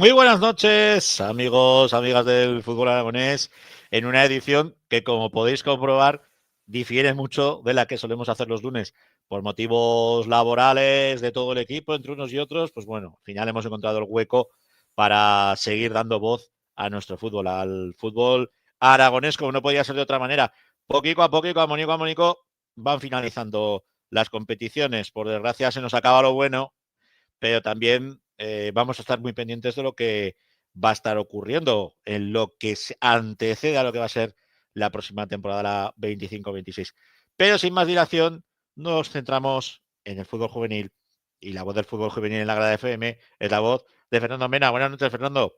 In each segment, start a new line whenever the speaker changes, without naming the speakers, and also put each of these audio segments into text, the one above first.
Muy buenas noches, amigos, amigas del fútbol aragonés, en una edición que, como podéis comprobar, difiere mucho de la que solemos hacer los lunes. Por motivos laborales de todo el equipo, entre unos y otros, pues bueno, al final hemos encontrado el hueco para seguir dando voz a nuestro fútbol, al fútbol aragonés, como no podía ser de otra manera. Poquito a poquito, a Mónico, van finalizando las competiciones. Por desgracia, se nos acaba lo bueno, pero también vamos a estar muy pendientes de lo que va a estar ocurriendo en lo que se antecede a lo que va a ser la próxima temporada, la 25-26. Pero sin más dilación, nos centramos en el fútbol juvenil, y la voz del fútbol juvenil en la grada FM es la voz de Fernando Mena. Buenas noches, Fernando.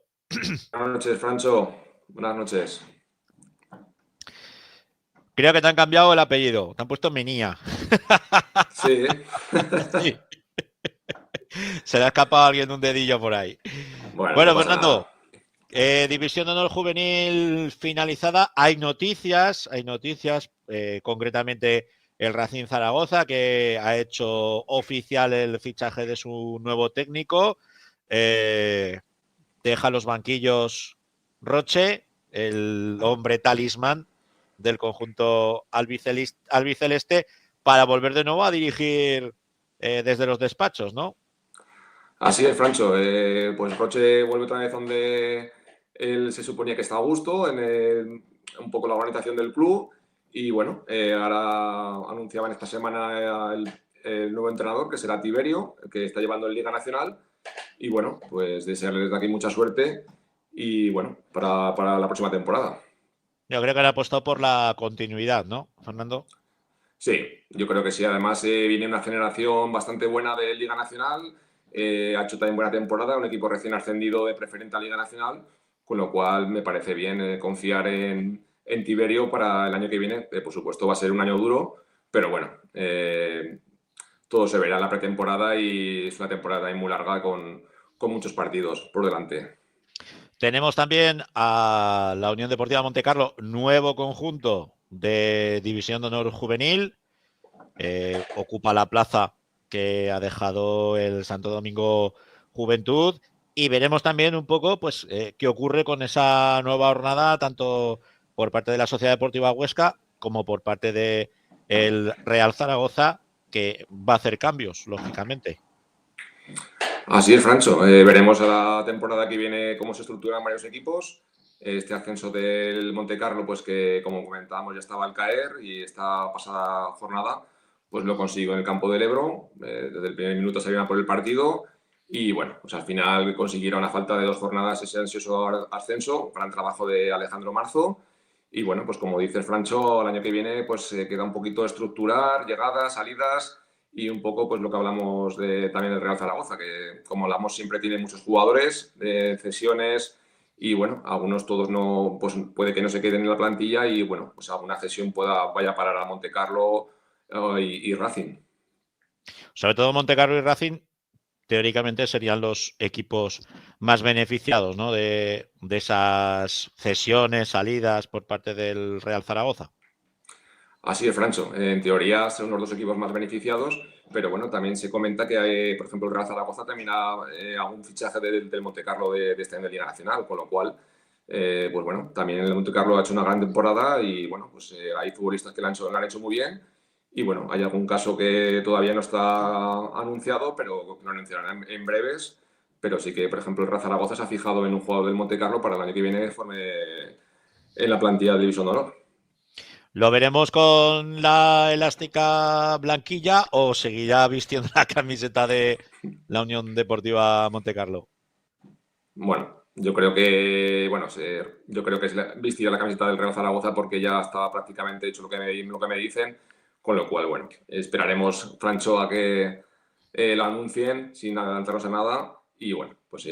Buenas noches, Francho. Buenas noches.
Creo que te han cambiado el apellido, te han puesto Menía.
Sí.
Sí. Se le ha escapado a alguien un dedillo por ahí.
Bueno, no
Bueno,
pasa nada.
Fernando, División de Honor Juvenil finalizada. Hay noticias, concretamente el Racing Zaragoza, que ha hecho oficial el fichaje de su nuevo técnico. Deja los banquillos Roche, el hombre talismán del conjunto albiceleste, para volver de nuevo a dirigir desde los despachos, ¿no?
Así es, Francho. Pues Roche vuelve otra vez donde él se suponía que estaba a gusto, un poco la organización del club. Y bueno, ahora anunciaban esta semana el nuevo entrenador, que será Tiberio, que está llevando en Liga Nacional. Y bueno, pues desearles de aquí mucha suerte y bueno, para la próxima temporada.
Yo creo que han apostado por la continuidad, ¿no, Fernando?
Sí, yo creo que sí. Además, viene una generación bastante buena de Liga Nacional. Ha hecho también buena temporada, un equipo recién ascendido de preferente a Liga Nacional, con lo cual me parece bien confiar en Tiberio para el año que viene. Por supuesto, va a ser un año duro, pero bueno, todo se verá en la pretemporada y es una temporada muy larga con muchos partidos por delante.
Tenemos también a la Unión Deportiva Montecarlo, nuevo conjunto de División de Honor Juvenil. Ocupa la plaza que ha dejado el Santo Domingo Juventud. Y veremos también un poco pues, qué ocurre con esa nueva jornada, tanto por parte de la Sociedad Deportiva Huesca como por parte de el Real Zaragoza, que va a hacer cambios, lógicamente.
Así es, Francho. Veremos a la temporada que viene cómo se estructuran varios equipos. Este ascenso del Monte Carlo, pues que como comentábamos ya estaba al caer y esta pasada jornada, pues lo consiguió en el campo del Ebro. Desde el primer minuto se iban por el partido y bueno, pues al final consiguieron a falta de 2 jornadas ese ansioso ascenso para el trabajo de Alejandro Marzo. Y bueno, pues como dices, Francho, el año que viene pues queda un poquito estructurar, llegadas, salidas y un poco pues lo que hablamos también del Real Zaragoza, que como hablamos siempre tiene muchos jugadores de cesiones y bueno, algunos todos no, pues puede que no se queden en la plantilla y bueno, pues alguna cesión vaya a parar a Montecarlo y Racing.
Sobre todo Montecarlo y Racing, teóricamente serían los equipos más beneficiados, ¿no? De esas cesiones, salidas por parte del Real Zaragoza.
Así es, Francho. En teoría son los dos equipos más beneficiados, pero bueno, también se comenta que, por ejemplo, el Real Zaragoza también ha algún fichaje del Montecarlo de este año de Liga Nacional, con lo cual, pues bueno, también el Montecarlo ha hecho una gran temporada y bueno, pues hay futbolistas que lo han hecho muy bien y bueno, hay algún caso que todavía no está anunciado, pero que lo anunciarán en breves, pero sí que, por ejemplo, el Real Zaragoza se ha fijado en un jugador del Montecarlo para el año que viene forme en la plantilla de División de Honor.
¿Lo veremos con la elástica blanquilla o seguirá vistiendo la camiseta de la Unión Deportiva Montecarlo?
Bueno, yo creo que, bueno, yo creo que vestirá la camiseta del Real Zaragoza porque ya está prácticamente hecho lo que me dicen, con lo cual, bueno, esperaremos, Francho, a que lo anuncien sin adelantarnos a nada y bueno, pues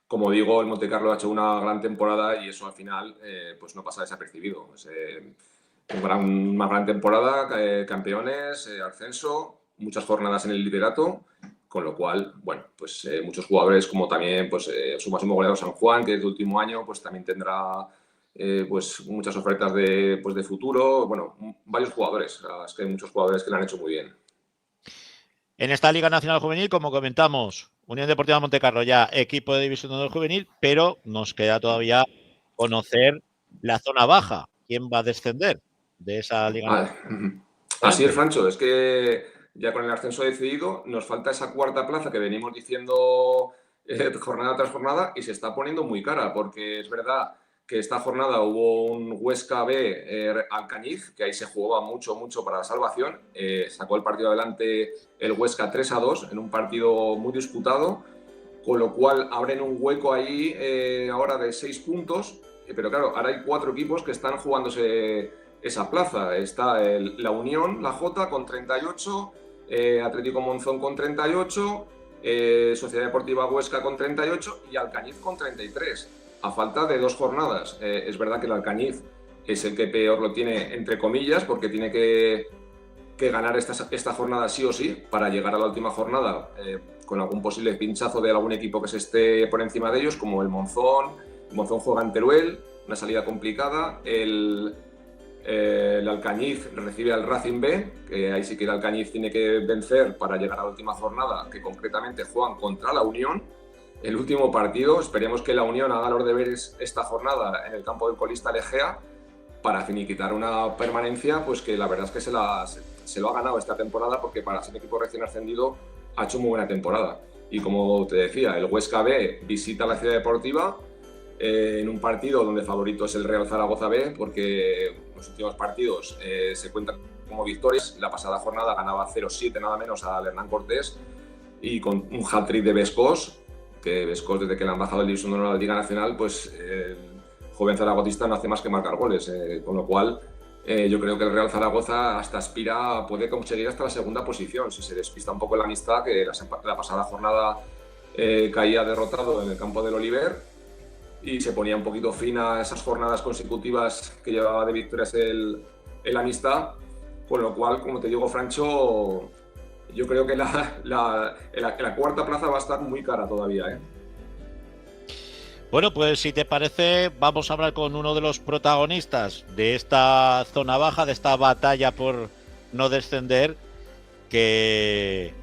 como digo, el Montecarlo ha hecho una gran temporada y eso al final pues no pasa desapercibido. Pues, una gran temporada, campeones, ascenso, muchas jornadas en el liderato, con lo cual, bueno, pues muchos jugadores como también pues, su máximo goleador San Juan, que es de último año, pues también tendrá pues muchas ofertas pues, de futuro. Bueno, varios jugadores, es que hay muchos jugadores que lo han hecho muy bien.
En esta Liga Nacional Juvenil, como comentamos, Unión Deportiva Montecarlo ya equipo de División de Honor Juvenil, pero nos queda todavía conocer la zona baja. ¿Quién va a descender de esa Liga Nacional?
Así es, Francho. Es que ya con el ascenso decidido nos falta esa cuarta plaza que venimos diciendo jornada tras jornada y se está poniendo muy cara porque es verdad que esta jornada hubo un Huesca B Alcañiz, que ahí se jugaba mucho para la salvación. Sacó el partido adelante el Huesca 3-2 en un partido muy disputado, con lo cual abren un hueco ahí ahora de 6 puntos. Pero claro, ahora hay 4 equipos que están jugándose esa plaza. Está la Unión, la Jota, con 38, Atlético Monzón con 38, Sociedad Deportiva Huesca con 38 y Alcañiz con 33, a falta de 2 jornadas. Es verdad que el Alcañiz es el que peor lo tiene, entre comillas, porque tiene que ganar esta jornada sí o sí para llegar a la última jornada con algún posible pinchazo de algún equipo que se esté por encima de ellos, como el Monzón. El Monzón juega en Teruel, una salida complicada. El Alcañiz recibe al Racing B, que ahí sí que el Alcañiz tiene que vencer para llegar a la última jornada, que concretamente juegan contra la Unión. El último partido, esperemos que la Unión haga los deberes esta jornada en el campo del colista Legea para finiquitar una permanencia, pues que la verdad es que se lo ha ganado esta temporada, porque para ser equipo recién ascendido ha hecho muy buena temporada. Y como te decía, el Huesca B visita la Ciudad Deportiva en un partido donde favorito es el Real Zaragoza B, porque los últimos partidos se cuentan como victorias. La pasada jornada ganaba 0-7 nada menos al Hernán Cortés, y con un hat-trick de Bescós, que Bescós, desde que le han bajado el División de Honor a la Liga Nacional, pues el joven zaragotista no hace más que marcar goles, con lo cual yo creo que el Real Zaragoza hasta aspira a poder conseguir hasta la segunda posición, si se despista un poco la amistad, que la pasada jornada caía derrotado en el campo del Oliver y se ponía un poquito fin a esas jornadas consecutivas que llevaba de victorias el Amistad, con lo cual, como te digo, Francho, yo creo que la cuarta plaza va a estar muy cara todavía, ¿eh?
Bueno, pues si te parece, vamos a hablar con uno de los protagonistas de esta zona baja, de esta batalla por no descender, que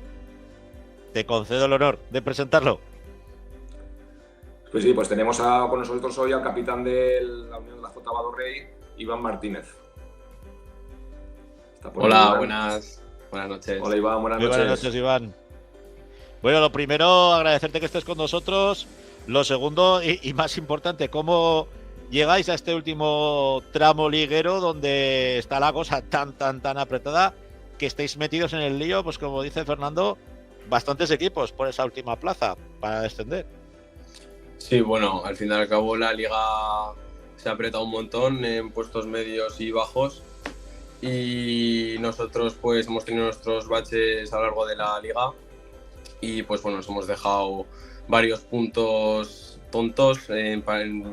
te concedo el honor de presentarlo.
Pues sí, pues tenemos con nosotros hoy al capitán de la Unión de la Jota Badorrey, Iván Martínez.
Hola, buenas noches.
Hola, Iván, buenas noches.
Buenas noches, Iván. Bueno, lo primero, agradecerte que estés con nosotros. Lo segundo y más importante, ¿cómo llegáis a este último tramo liguero donde está la cosa tan apretada que estáis metidos en el lío? Pues como dice Fernando, bastantes equipos por esa última plaza para descender.
Sí, bueno, al fin y al cabo la liga se ha apretado un montón en puestos medios y bajos, y nosotros pues hemos tenido nuestros baches a lo largo de la liga y pues bueno, nos hemos dejado varios puntos tontos en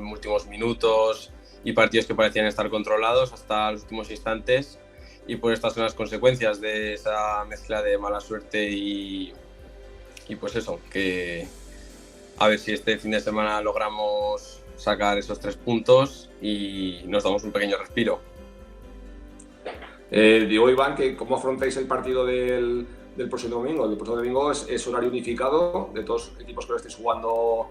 últimos minutos y partidos que parecían estar controlados hasta los últimos instantes, y pues estas son las consecuencias de esa mezcla de mala suerte y pues eso, que a ver si este fin de semana logramos sacar esos 3 puntos y nos damos un pequeño respiro.
Digo, Iván, que ¿cómo afrontáis el partido del próximo domingo? El próximo domingo es horario unificado de todos los equipos que lo estáis jugando.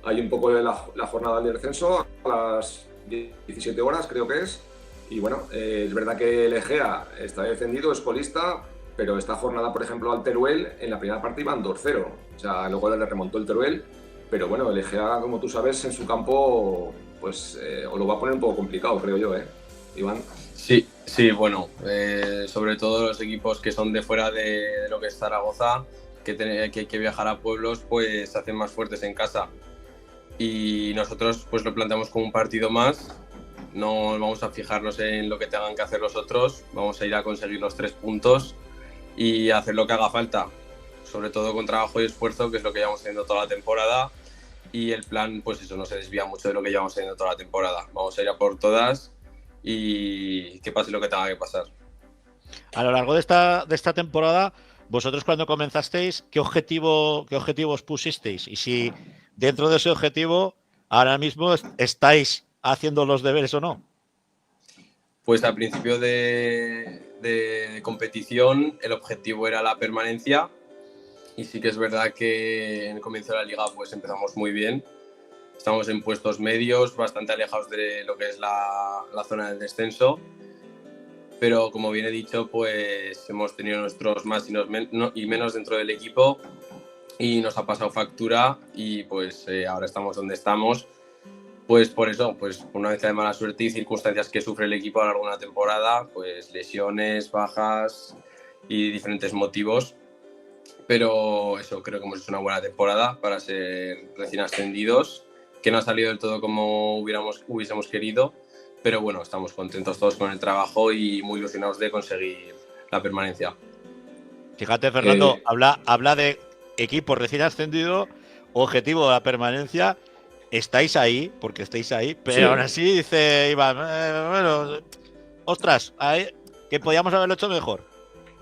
Hay un poco de la jornada del descenso a las 17 horas, creo que es. Y bueno, es verdad que el Egea está descendido, es colista, pero esta jornada, por ejemplo, al Teruel, en la primera parte iban 2-0. O sea, luego le remontó el Teruel. Pero bueno, el Egea, como tú sabes, en su campo, pues os lo va a poner un poco complicado, creo yo, Iván.
Sí, bueno, sobre todo los equipos que son de fuera de lo que es Zaragoza, que hay que viajar a pueblos, pues se hacen más fuertes en casa. Y nosotros pues lo planteamos como un partido más, no vamos a fijarnos en lo que tengan que hacer los otros, vamos a ir a conseguir los 3 puntos y hacer lo que haga falta, sobre todo con trabajo y esfuerzo, que es lo que llevamos haciendo toda la temporada, y el plan, pues eso, no se desvía mucho de lo que llevamos haciendo toda la temporada. Vamos a ir a por todas y que pase lo que tenga que pasar.
A lo largo de esta temporada, vosotros cuando comenzasteis, ¿qué objetivos pusisteis? Y si dentro de ese objetivo ahora mismo estáis haciendo los deberes o no.
Pues al principio de competición el objetivo era la permanencia, y sí que es verdad que en el comienzo de la liga pues empezamos muy bien. Estamos en puestos medios, bastante alejados de lo que es la zona del descenso, pero como bien he dicho, pues hemos tenido nuestros más y menos dentro del equipo y nos ha pasado factura y pues ahora estamos donde estamos. Pues por eso, pues una vez de mala suerte y circunstancias que sufre el equipo a lo largo de una temporada, pues lesiones, bajas y diferentes motivos. Pero eso, creo que hemos hecho una buena temporada para ser recién ascendidos, que no ha salido del todo como hubiésemos querido, pero bueno, estamos contentos todos con el trabajo y muy ilusionados de conseguir la permanencia.
Fíjate, Fernando, habla de equipo recién ascendido, objetivo de la permanencia. Estáis ahí, porque estáis ahí, pero
Sí.
aún así dice Iván, bueno, ostras, que podíamos haberlo hecho mejor.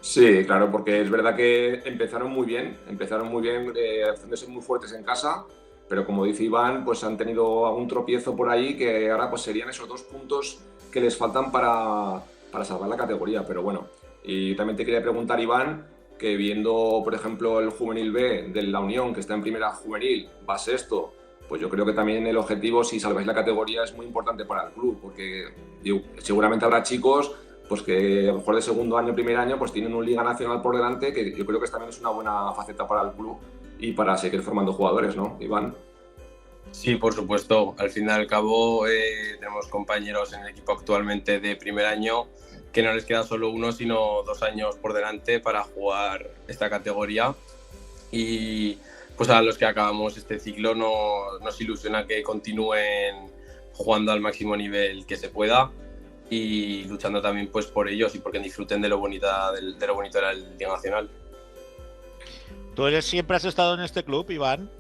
Sí, claro, porque es verdad que empezaron muy bien, haciéndose muy fuertes en casa, pero como dice Iván, pues han tenido algún tropiezo por ahí que ahora pues serían esos 2 puntos que les faltan para salvar la categoría, pero bueno. Y también te quería preguntar, Iván, que viendo, por ejemplo, el Juvenil B de la Unión, que está en primera juvenil, va sexto, pues yo creo que también el objetivo, si salváis la categoría, es muy importante para el club, porque seguramente habrá chicos pues que a lo mejor de segundo año, primer año, pues tienen una liga nacional por delante, que yo creo que también es una buena faceta para el club y para seguir formando jugadores, ¿no, Iván?
Sí, por supuesto. Al fin y al cabo tenemos compañeros en el equipo actualmente de primer año que no les queda solo 1, sino 2 años por delante para jugar esta categoría. Y pues a los que acabamos este ciclo nos ilusiona que continúen jugando al máximo nivel que se pueda y luchando también pues por ellos y porque disfruten de lo bonito de la Liga Nacional.
¿Tú siempre has estado en este club, Iván?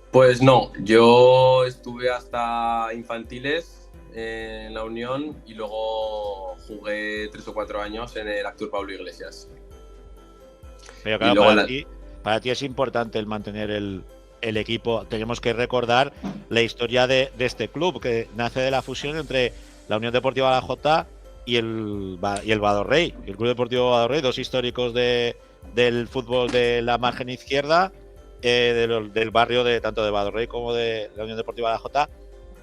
Pues no, yo estuve hasta infantiles en la Unión y luego jugué 3 o 4 años en el Actur Pablo Iglesias.
Pero claro, para ti es importante el mantener el equipo. Tenemos que recordar la historia de este club, que nace de la fusión entre la Unión Deportiva Badajoz y el Badorrey, el Club Deportivo Badorrey, 2 históricos del fútbol de la margen izquierda, del barrio tanto de Badorrey como de la Unión Deportiva Badajoz,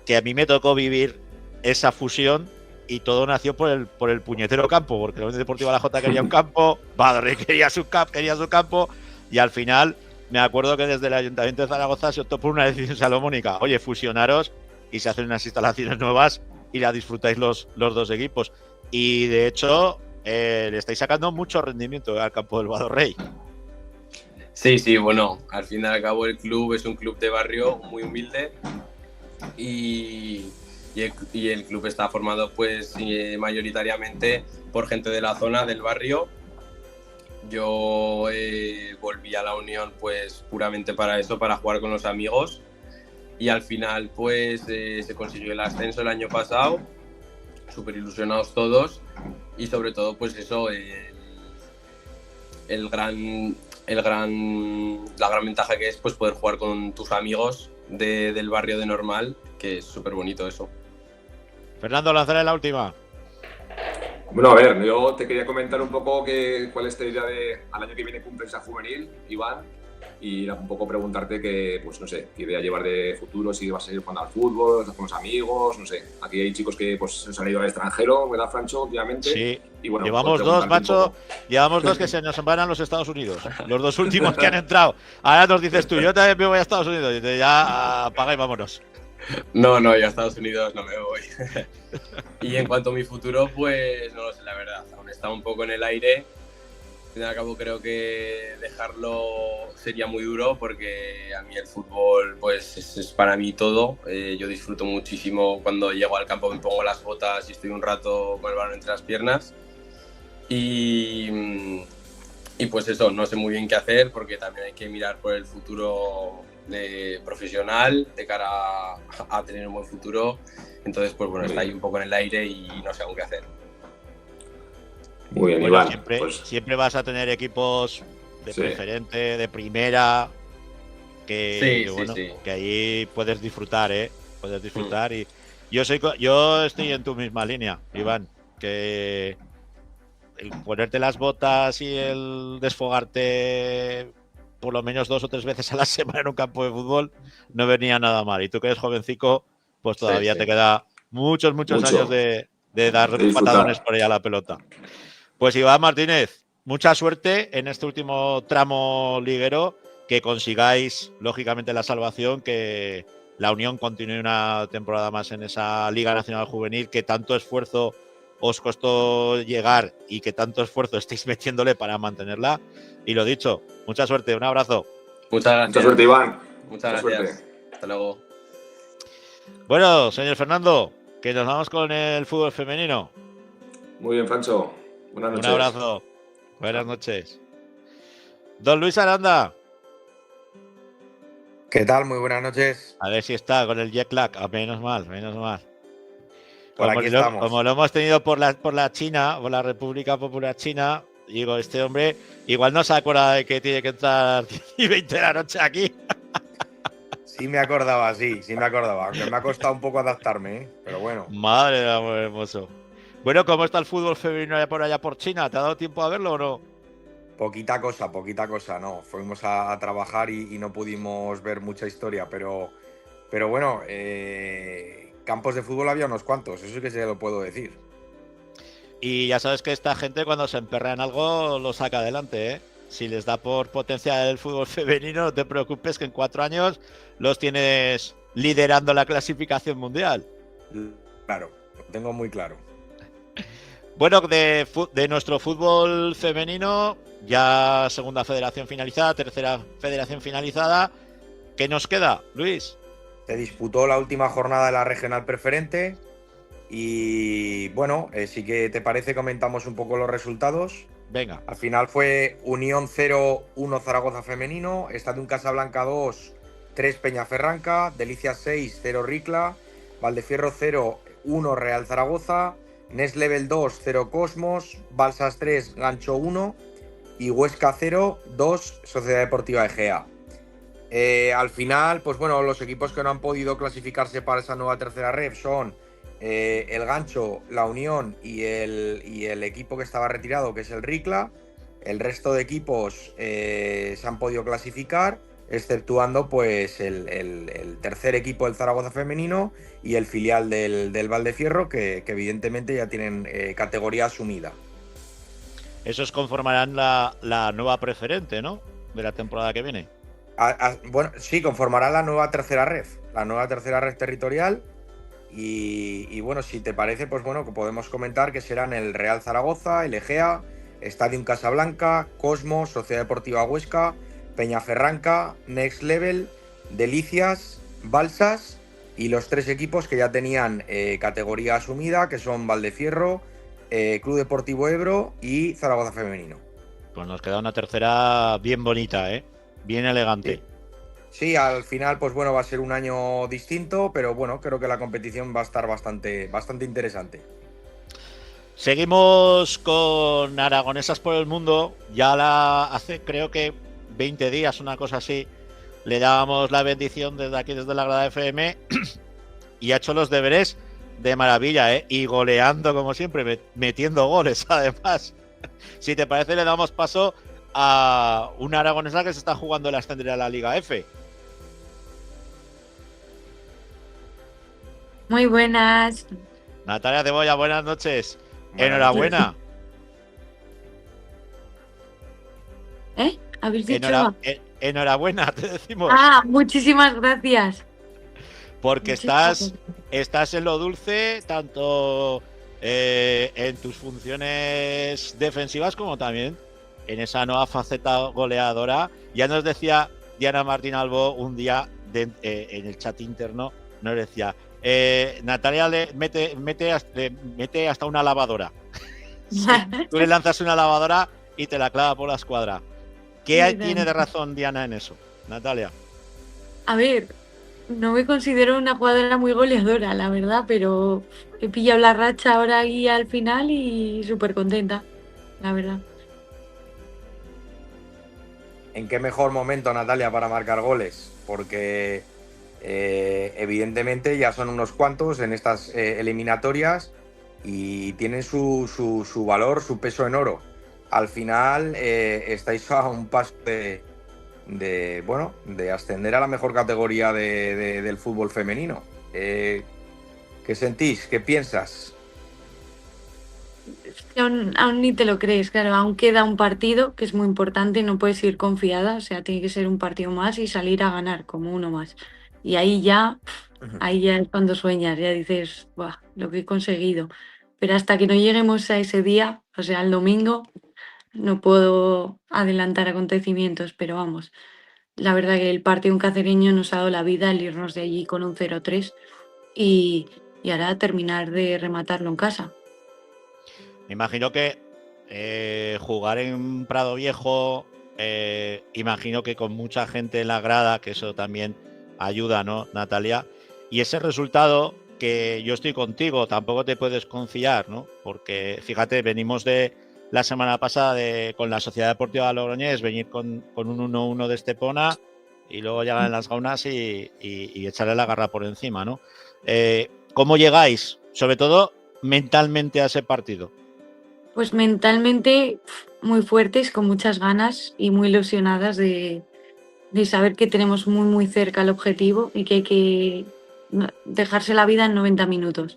que a mí me tocó vivir esa fusión y todo nació por el puñetero campo, porque la Unión Deportiva Badajoz quería un campo, Badorrey quería su campo, y al final me acuerdo que desde el Ayuntamiento de Zaragoza se optó por una decisión salomónica: oye, fusionaros y se hacen unas instalaciones nuevas y la disfrutáis los 2 equipos. Y de hecho, le estáis sacando mucho rendimiento al campo del Badorrey.
Sí, bueno, al fin y al cabo el club es un club de barrio muy humilde y el club está formado pues mayoritariamente por gente de la zona, del barrio. Yo volví a la Unión pues puramente para eso, para jugar con los amigos, y al final pues se consiguió el ascenso el año pasado, súper ilusionados todos, y sobre todo pues eso, la gran ventaja que es pues poder jugar con tus amigos del barrio de Normal, que es súper bonito eso.
Fernando, lanzaré la última.
Bueno, a ver, yo te quería comentar un poco cuál es tu idea al año que viene cumples a juvenil, Iván, y un poco preguntarte pues no sé, qué idea llevar de futuro, si vas a ir jugando al fútbol, estás con los amigos, no sé. Aquí hay chicos que pues se han ido al extranjero, ¿verdad, Francho? Obviamente.
Sí,
y bueno,
llevamos 2, macho, llevamos 2 que se nos van a los Estados Unidos, los 2 últimos que han entrado. Ahora nos dices tú, yo también me voy a Estados Unidos, y ya apaga y vámonos.
No, yo a Estados Unidos no me voy. Y en cuanto a mi futuro, pues no lo sé, la verdad. Aún está un poco en el aire. Al fin y al cabo creo que dejarlo sería muy duro, porque a mí el fútbol pues es para mí todo. Yo disfruto muchísimo cuando llego al campo, me pongo las botas y estoy un rato con el balón entre las piernas. Y pues eso, no sé muy bien qué hacer, porque también hay que mirar por el futuro de profesional de cara a tener un buen futuro. Entonces pues bueno, está ahí un poco en el aire y no sé aún qué hacer.
Muy bien,
bueno,
Iván.
Siempre vas a tener equipos de preferente, de primera, que ahí puedes disfrutar, puedes disfrutar. Y yo estoy en tu misma línea, Iván, que el ponerte las botas y el desfogarte por lo menos 2 o 3 veces a la semana en un campo de fútbol, no venía nada mal. Y tú que eres jovencico, pues todavía te queda muchos años de dar patadones por ahí a la pelota. Pues Iván Martínez, mucha suerte en este último tramo liguero, que consigáis, lógicamente, la salvación, que la Unión continúe una temporada más en esa Liga Nacional Juvenil, que tanto esfuerzo os costó llegar y que tanto esfuerzo estáis metiéndole para mantenerla. Y lo dicho, mucha suerte, un abrazo.
Muchas gracias.
Mucha suerte, Iván.
Muchas gracias. Hasta luego.
Bueno, señor Fernando, que nos vamos con el fútbol femenino.
Muy bien, Francho. Buenas noches.
Un abrazo. Buenas noches. Don Luis Aranda.
¿Qué tal? Muy buenas noches.
A ver si está con el jet lag. Menos mal, menos mal.
Por aquí estamos.
Como lo hemos tenido por la China, por la República Popular China, digo, este hombre igual no se acuerda de que tiene que entrar 10 y 20 de la noche aquí.
Sí me acordaba, aunque me ha costado un poco adaptarme, pero bueno.
Madre de amor hermoso. Bueno, ¿cómo está el fútbol femenino allá por China? ¿Te ha dado tiempo a verlo o no?
Poquita cosa, no. Fuimos a trabajar y no pudimos ver mucha historia, pero bueno, campos de fútbol había unos cuantos, eso sí que se lo puedo decir.
Y ya sabes que esta gente cuando se emperra en algo lo saca adelante, ¿eh? Si les da por potenciar el fútbol femenino, no te preocupes que en 4 años los tienes liderando la clasificación mundial.
Claro, lo tengo muy claro.
Bueno, de nuestro fútbol femenino, ya segunda federación finalizada, tercera federación finalizada. ¿Qué nos queda, Luis?
Se disputó la última jornada de la regional preferente y bueno, si que te parece comentamos un poco los resultados.
Venga.
Al final fue Unión 0-1 Zaragoza femenino, Estadio Casablanca 2, 3 Peñaferranca, Delicias 6, 0 Ricla, Valdefierro 0, 1 Real Zaragoza, Next Level 2, 0 Cosmos, Balsas 3, Gancho 1 y Huesca 0, 2 Sociedad Deportiva Egea. Al final, pues bueno, los equipos que no han podido clasificarse para esa nueva tercera ref son el Gancho, la Unión y el equipo que estaba retirado, que es el Ricla. El resto de equipos se han podido clasificar, exceptuando pues el tercer equipo del Zaragoza femenino y el filial del Valdefierro, que evidentemente ya tienen categoría asumida.
Esos conformarán la nueva preferente, ¿no? De la temporada que viene.
Bueno, sí, conformará la nueva tercera ref territorial. Y bueno, si te parece, pues bueno, que podemos comentar que serán el Real Zaragoza, el Egea, Estadio Casablanca, Cosmos, Sociedad Deportiva Huesca, Peñaferranca, Next Level, Delicias, Balsas y los 3 equipos que ya tenían categoría asumida, que son Valdefierro, Club Deportivo Ebro y Zaragoza femenino. Pues
nos queda una tercera bien bonita, ¿eh? Bien elegante.
Sí, al final, pues bueno, va a ser un año distinto, pero bueno, creo que la competición va a estar bastante interesante.
Seguimos con Aragonesas por el Mundo. Ya hace creo que 20 días, una cosa así, le dábamos la bendición desde aquí, desde la Grada FM, y ha hecho los deberes de maravilla, ¿eh? Y goleando como siempre, metiendo goles además. Si te parece, le damos paso a una aragonesa que se está jugando el ascender a la Liga F.
Muy buenas.
Natalia Cebolla, buenas noches. Enhorabuena.
¿Habéis dicho?
Enhorabuena, te decimos.
Muchísimas gracias.
Porque estás en lo dulce, tanto en tus funciones defensivas como también en esa nueva faceta goleadora. Ya nos decía Diana Martín Albo un día en el chat interno, nos decía, Natalia le mete hasta una lavadora. Sí, tú le lanzas una lavadora y te la clava por la escuadra. ¿Qué tiene de razón Diana en eso, Natalia?
A ver, no me considero una jugadora muy goleadora, la verdad, pero he pillado la racha ahora aquí al final y súper contenta, la verdad.
¿En qué mejor momento, Natalia, para marcar goles? Porque evidentemente ya son unos cuantos en estas eliminatorias y tienen su valor, su peso en oro. Al final estáis a un paso de bueno, de ascender a la mejor categoría del fútbol femenino. ¿Qué sentís? ¿Qué piensas?
Es que aún ni te lo crees, claro, aún queda un partido que es muy importante, no puedes ir confiada, o sea, tiene que ser un partido más y salir a ganar como uno más. Y ahí ya es cuando sueñas, ya dices, "Buah, lo que he conseguido". Pero hasta que no lleguemos a ese día, o sea, el domingo, no puedo adelantar acontecimientos, pero vamos, la verdad que el partido en Cacereño nos ha dado la vida el irnos de allí con un 0-3 y, y ahora terminar de rematarlo en casa.
Me imagino que jugar en Prado Viejo, imagino que con mucha gente en la grada, que eso también ayuda, ¿no, Natalia? Y ese resultado, que yo estoy contigo, tampoco te puedes confiar, ¿no? Porque fíjate, venimos de la semana pasada con la Sociedad Deportiva Logroñés, venir con un 1-1 de Estepona y luego llegar en las gaunas y echarle la garra por encima, ¿no? ¿Cómo llegáis, sobre todo mentalmente, a ese partido?
Pues mentalmente muy fuertes, con muchas ganas y muy ilusionadas de saber que tenemos muy, muy cerca el objetivo y que hay que dejarse la vida en 90 minutos.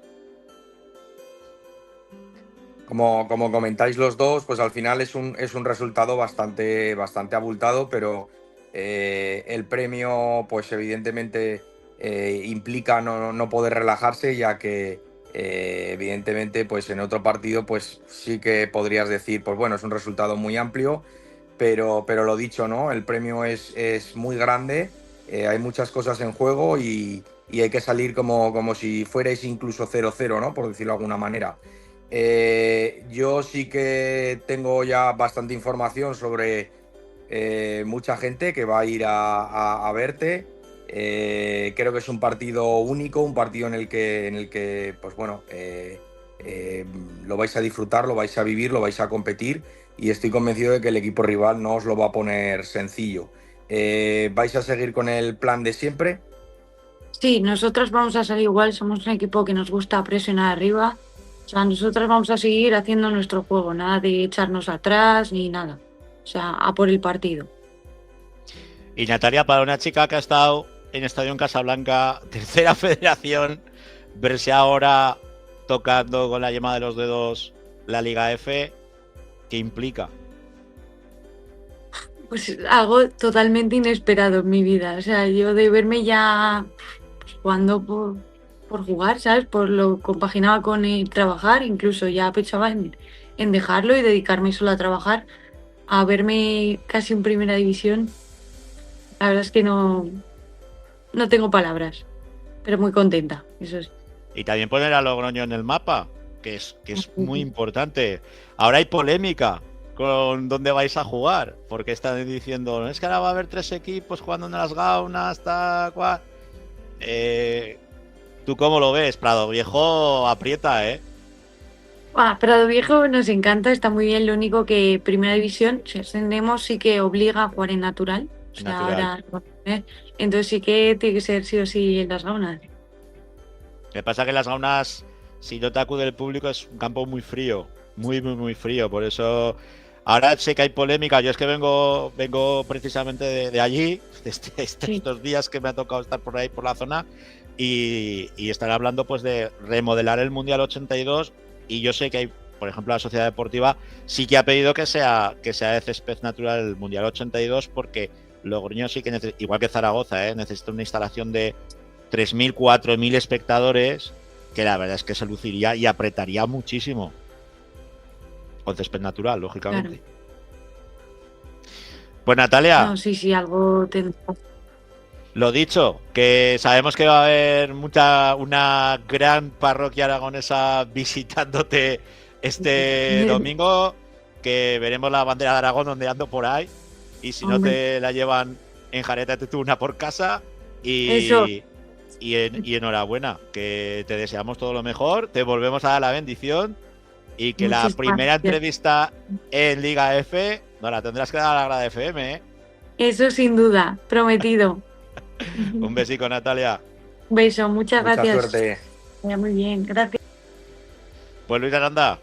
Como comentáis los dos, pues al final es un resultado bastante abultado, pero el premio, pues evidentemente implica no poder relajarse, ya que evidentemente, pues en otro partido, pues sí que podrías decir, pues bueno, es un resultado muy amplio, pero lo dicho, ¿no? El premio es muy grande, hay muchas cosas en juego y hay que salir como si fuerais incluso 0-0, ¿no? Por decirlo de alguna manera. Yo sí que tengo ya bastante información sobre mucha gente que va a ir a verte. Creo que es un partido único, un partido en el que pues bueno, lo vais a disfrutar, lo vais a vivir, lo vais a competir y estoy convencido de que el equipo rival no os lo va a poner sencillo. ¿Vais a seguir con el plan de siempre?
Sí, nosotras vamos a salir igual, somos un equipo que nos gusta presionar arriba. O sea, nosotras vamos a seguir haciendo nuestro juego, nada de echarnos atrás ni nada. O sea, a por el partido.
Y Natalia, para una chica que ha estado en Estadio Casablanca, tercera federación, verse ahora tocando con la yema de los dedos la Liga F, ¿qué implica?
Pues algo totalmente inesperado en mi vida. O sea, yo de verme ya pues, jugando por jugar, ¿sabes? Por lo compaginaba con el trabajar, incluso ya pensaba en dejarlo y dedicarme solo a trabajar, a verme casi en primera división. La verdad es que no tengo palabras, pero muy contenta, eso sí.
Y también poner a Logroño en el mapa, que es muy importante. Ahora hay polémica con dónde vais a jugar, porque están diciendo, no es que ahora va a haber 3 equipos jugando en las gaunas, tal cual. ¿Tú cómo lo ves? Prado Viejo aprieta, ¿eh?
Prado Viejo nos encanta, está muy bien. Lo único que Primera División, si ascendemos, sí que obliga a jugar en natural. O sea,
Natural.
ahora, entonces sí que tiene que ser sí o sí en las gaunas.
Lo que pasa es que las gaunas, si no te acude el público, es un campo muy frío, muy frío. Por eso ahora sé que hay polémica. Yo es que vengo precisamente de allí,
Sí.
estos días que me ha tocado estar por ahí, por la zona, y están hablando pues de remodelar el Mundial 82. Y yo sé que hay, por ejemplo, la Sociedad Deportiva sí que ha pedido que sea de césped natural el Mundial 82, porque Logroño sí que necesita, igual que Zaragoza, necesita una instalación de 3.000, 4.000 espectadores, que la verdad es que se luciría y apretaría muchísimo. Con césped natural, lógicamente.
Claro.
Pues Natalia,
No, sí, algo tendrá.
lo dicho, que sabemos que va a haber una gran parroquia aragonesa visitándote este domingo, que veremos la bandera de Aragón ondeando por ahí, y si no
Hombre.
te la llevan en jareta, te tú una por casa,
Eso.
y enhorabuena, que te deseamos todo lo mejor, te volvemos a dar la bendición, y que la
Muchísimas
primera
gracias.
entrevista en Liga F no la tendrás que dar a la grada FM, ¿eh?
Eso sin duda, prometido.
Un besico, Natalia.
Un beso, muchas
Mucha
gracias.
suerte.
Vaya muy bien, gracias.
Pues Luis Aranda,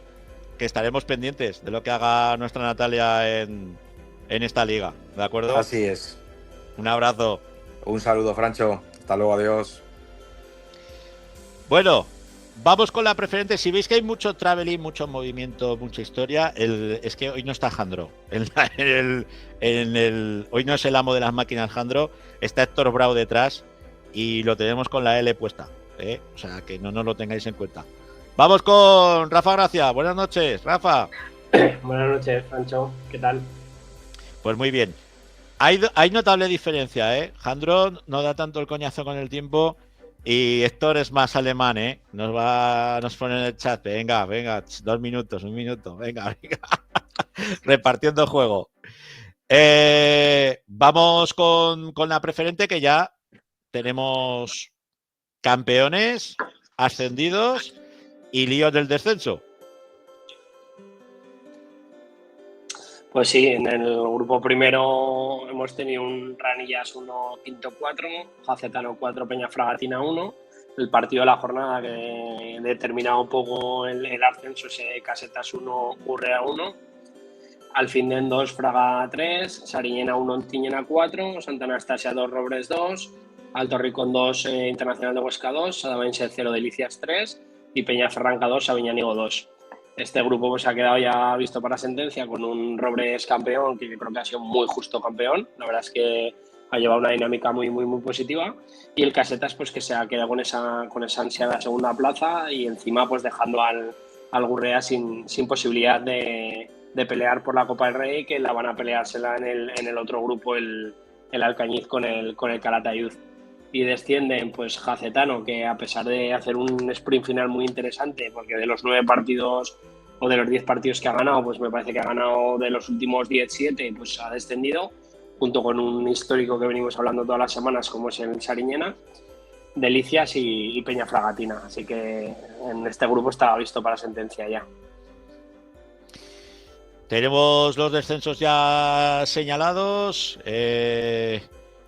que estaremos pendientes de lo que haga nuestra Natalia en esta liga, ¿de acuerdo?
Así es.
Un abrazo.
Un saludo, Francho. Hasta luego, adiós.
Bueno, vamos con la preferente. Si veis que hay mucho traveling, mucho movimiento, mucha historia, es que hoy no está Jandro. Hoy no es el amo de las máquinas Jandro, está Héctor Brau detrás y lo tenemos con la L puesta. O sea, que no nos lo tengáis en cuenta. Vamos con Rafa Gracia. Buenas noches, Rafa.
Buenas noches, Francho. ¿Qué tal?
Pues muy bien. Hay notable diferencia, ¿eh? Jandro no da tanto el coñazo con el tiempo y Héctor es más alemán, ¿eh? Nos pone en el chat. Venga, 2 minutos, 1 minuto. Venga. Repartiendo juego. Vamos con la preferente, que ya tenemos campeones, ascendidos y líos del descenso.
Pues sí, en el grupo primero hemos tenido un Ranillas 1, Quinto 4, Jacetano 4, Peñafragatina 1. El partido de la jornada que determinaba un poco el ascenso es Casetas 1, Urrea 1. Alfindén 2, Fraga 3, Sariñena 1, Ontiñena 4, Santa Anastasia 2, Robres 2, Alto Ricón 2, Internacional de Huesca 2, Sadavense 0, Delicias 3 y Peñaferranca 2, Aviñanigo 2. Este grupo pues ha quedado ya visto para sentencia con un Robres campeón, que creo que ha sido muy justo campeón. La verdad es que ha llevado una dinámica muy positiva. Y el Casetas pues que se ha quedado con esa ansiada segunda plaza y encima pues dejando al Gurrea sin posibilidad de pelear por la Copa del Rey, que la van a peleársela en el otro grupo el Alcañiz con el Calatayud. Y descienden pues Jacetano, que a pesar de hacer un sprint final muy interesante, porque de los 9 partidos o de los 10 partidos que ha ganado, pues me parece que ha ganado de los últimos 10, 7, pues ha descendido, junto con un histórico que venimos hablando todas las semanas, como es el Sariñena, Delicias y Peñafragatina. Así que en este grupo estaba visto para sentencia ya.
Tenemos los descensos ya señalados.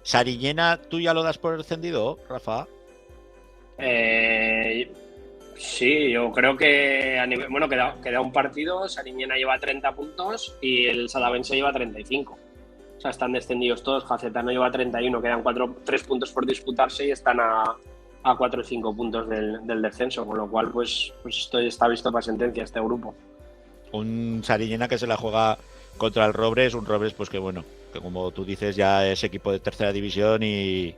Sariñena, ¿tú ya lo das por descendido, Rafa?
Sí, yo creo que a nivel, bueno, queda un partido. Sariñena lleva 30 puntos y el Sadavense lleva 35. O sea, están descendidos todos. Jacetano lleva 31, quedan 3 puntos por disputarse y están a 4 o 5 puntos del descenso, con lo cual pues esto está visto para sentencia este grupo.
Un Sariñena que se la juega contra el Robres, un Robres pues que bueno, que como tú dices ya es equipo de tercera división y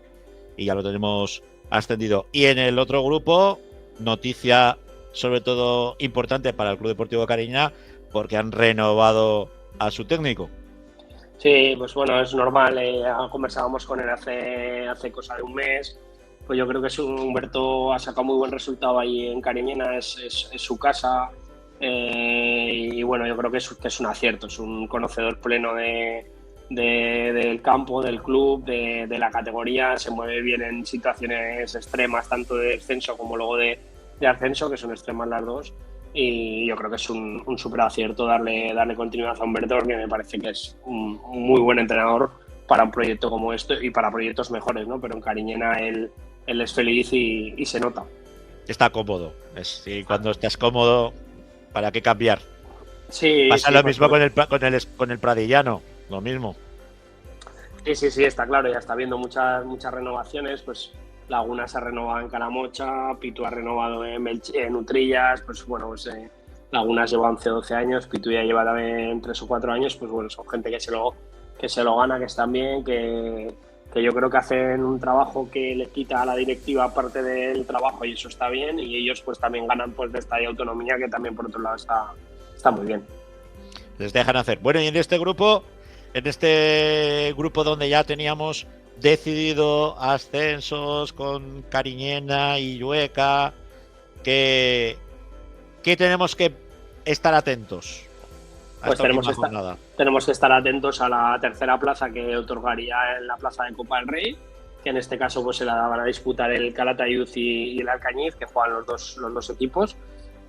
ya lo tenemos ascendido. Y en el otro grupo, noticia sobre todo importante para el Club Deportivo Cariñena, porque han renovado a su técnico.
Sí, pues bueno, es normal, conversábamos con él hace cosa de un mes. Pues yo creo que Humberto ha sacado muy buen resultado ahí en Cariñena, es su casa. Y bueno, yo creo que es un acierto, es un conocedor pleno del campo, del club, de la categoría, se mueve bien en situaciones extremas, tanto de descenso como luego de ascenso, que son extremas las dos, y yo creo que es un súper acierto darle continuidad a Humberto, que me parece que es un muy buen entrenador para un proyecto como este y para proyectos mejores, ¿no? Pero en Cariñena él es feliz y se nota.
Está cómodo, y cuando estás cómodo, ¿para qué cambiar?
Sí,
pasa
sí,
lo
pues
mismo con el Pradillano, lo mismo.
Sí, está claro, ya está viendo muchas renovaciones, pues Laguna se ha renovado en Calamocha, Pitu ha renovado en Utrillas, pues bueno, pues Laguna lleva 11 o 12 años, Pitu ya lleva también 3 o 4 años, pues bueno, son gente que se lo gana, que están bien, que yo creo que hacen un trabajo que le quita a la directiva parte del trabajo y eso está bien, y ellos pues también ganan pues de esta autonomía, que también por otro lado está muy bien.
Les dejan hacer. Bueno, y en este grupo donde ya teníamos decidido ascensos con Cariñena y Llueca, que tenemos que estar atentos.
Pues tenemos que estar atentos a la tercera plaza que otorgaría en la plaza de Copa del Rey, que en este caso pues se la van a disputar el Calatayud y el Alcañiz, que juegan los dos equipos.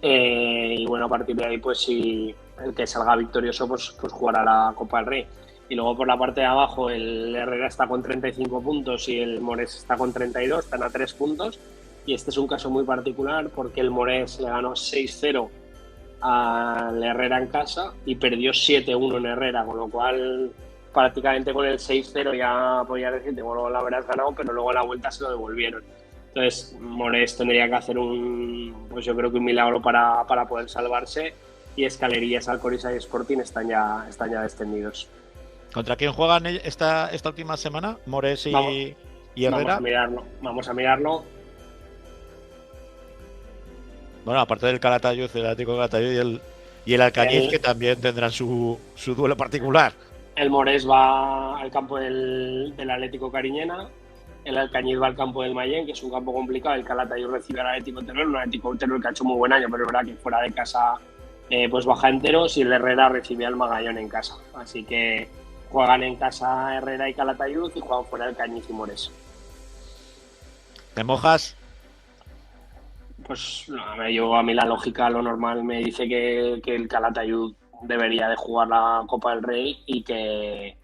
Y bueno, a partir de ahí pues si el que salga victorioso pues jugará la Copa del Rey. Y luego por la parte de abajo el Herrera está con 35 puntos y el Morés está con 32, están a 3 puntos. Y este es un caso muy particular porque el Morés le ganó 6-0 al Herrera en casa y perdió 7-1 en Herrera, con lo cual prácticamente con el 6-0 ya podía decirte, bueno, la habrás ganado, pero luego en la vuelta se lo devolvieron. Entonces, Morés tendría que hacer pues yo creo que un milagro para poder salvarse, y Escalerillas, Alcoriza y Sporting están ya descendidos.
¿Contra quién juegan esta última semana? Morés y Herrera.
Vamos a mirarlo.
Bueno, aparte del Calatayud, el Atlético Calatayud y el Alcañiz, que también tendrán su duelo particular.
El Morés va al campo del Atlético Cariñena, el Alcañiz va al campo del Mayén, que es un campo complicado. El Calatayud recibe al Atlético Teruel, un Atlético Teruel que ha hecho muy buen año, pero es verdad que fuera de casa pues baja enteros, y el Herrera recibe al Magallón en casa. Así que juegan en casa Herrera y Calatayud y juegan fuera Alcañiz y Morés.
¿Te mojas?
Pues no, a mí la lógica, lo normal, me dice que el Calatayud debería de jugar la Copa del Rey y que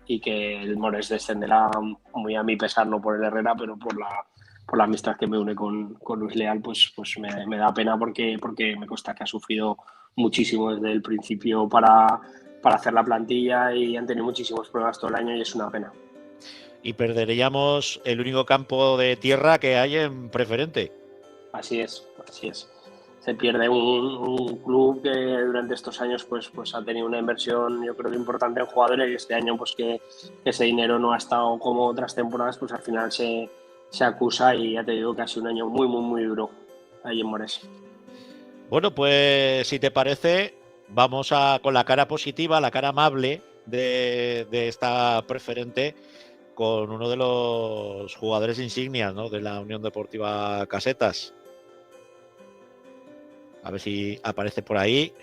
el Morés descenderá, muy a mi pesar, no por el Herrera, pero por la amistad que me une con Luis Leal, pues me da pena porque me consta que ha sufrido muchísimo desde el principio para hacer la plantilla y han tenido muchísimos pruebas todo el año y es una pena.
Y perderíamos el único campo de tierra que hay en preferente.
Así es. Se pierde un club que durante estos años pues ha tenido una inversión, yo creo que importante en jugadores, y este año pues que ese dinero no ha estado como otras temporadas, pues al final se acusa, y ya te digo que ha sido un año muy, muy, muy duro ahí en Morés.
Bueno, pues si te parece, vamos con la cara positiva, la cara amable de esta preferente, con uno de los jugadores insignias, ¿no?, de la Unión Deportiva Casetas. A ver si aparece por ahí.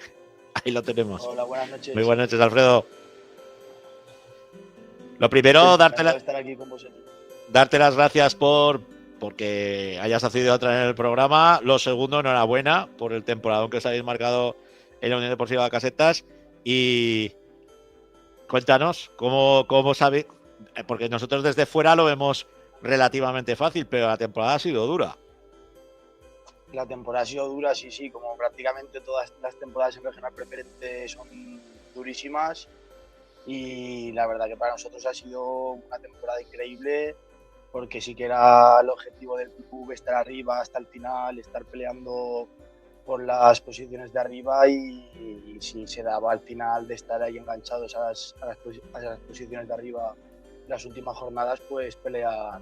Ahí lo tenemos.
Hola, buenas noches.
Muy buenas noches, Alfredo. Lo primero, darte las gracias porque hayas accedido a traer el programa. Lo segundo, enhorabuena por el temporadón que os habéis marcado en la Unión Deportiva Casetas. Y cuéntanos cómo sabéis, porque nosotros desde fuera lo vemos relativamente fácil, pero la temporada ha sido dura.
La temporada ha sido dura, sí, como prácticamente todas las temporadas en regional preferente son durísimas, y la verdad que para nosotros ha sido una temporada increíble, porque sí que era el objetivo del club estar arriba hasta el final, estar peleando por las posiciones de arriba, y si se daba al final de estar ahí enganchados a las posiciones de arriba las últimas jornadas, pues pelear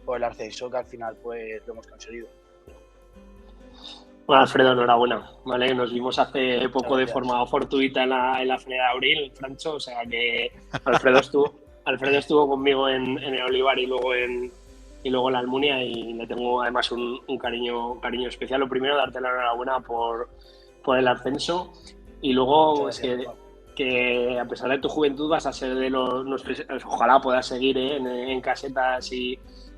por el ascenso, que al final pues lo hemos conseguido.
Bueno, Alfredo, enhorabuena, ¿vale? Nos vimos hace poco de forma fortuita en la Feria de Abril, Francho, o sea que Alfredo estuvo conmigo en el Olivar y luego en la Almunia, y le tengo además un cariño especial. Lo primero, darte la enhorabuena por el ascenso, y luego es que a pesar de tu juventud vas a ser de nuestros, ojalá puedas seguir en Casetas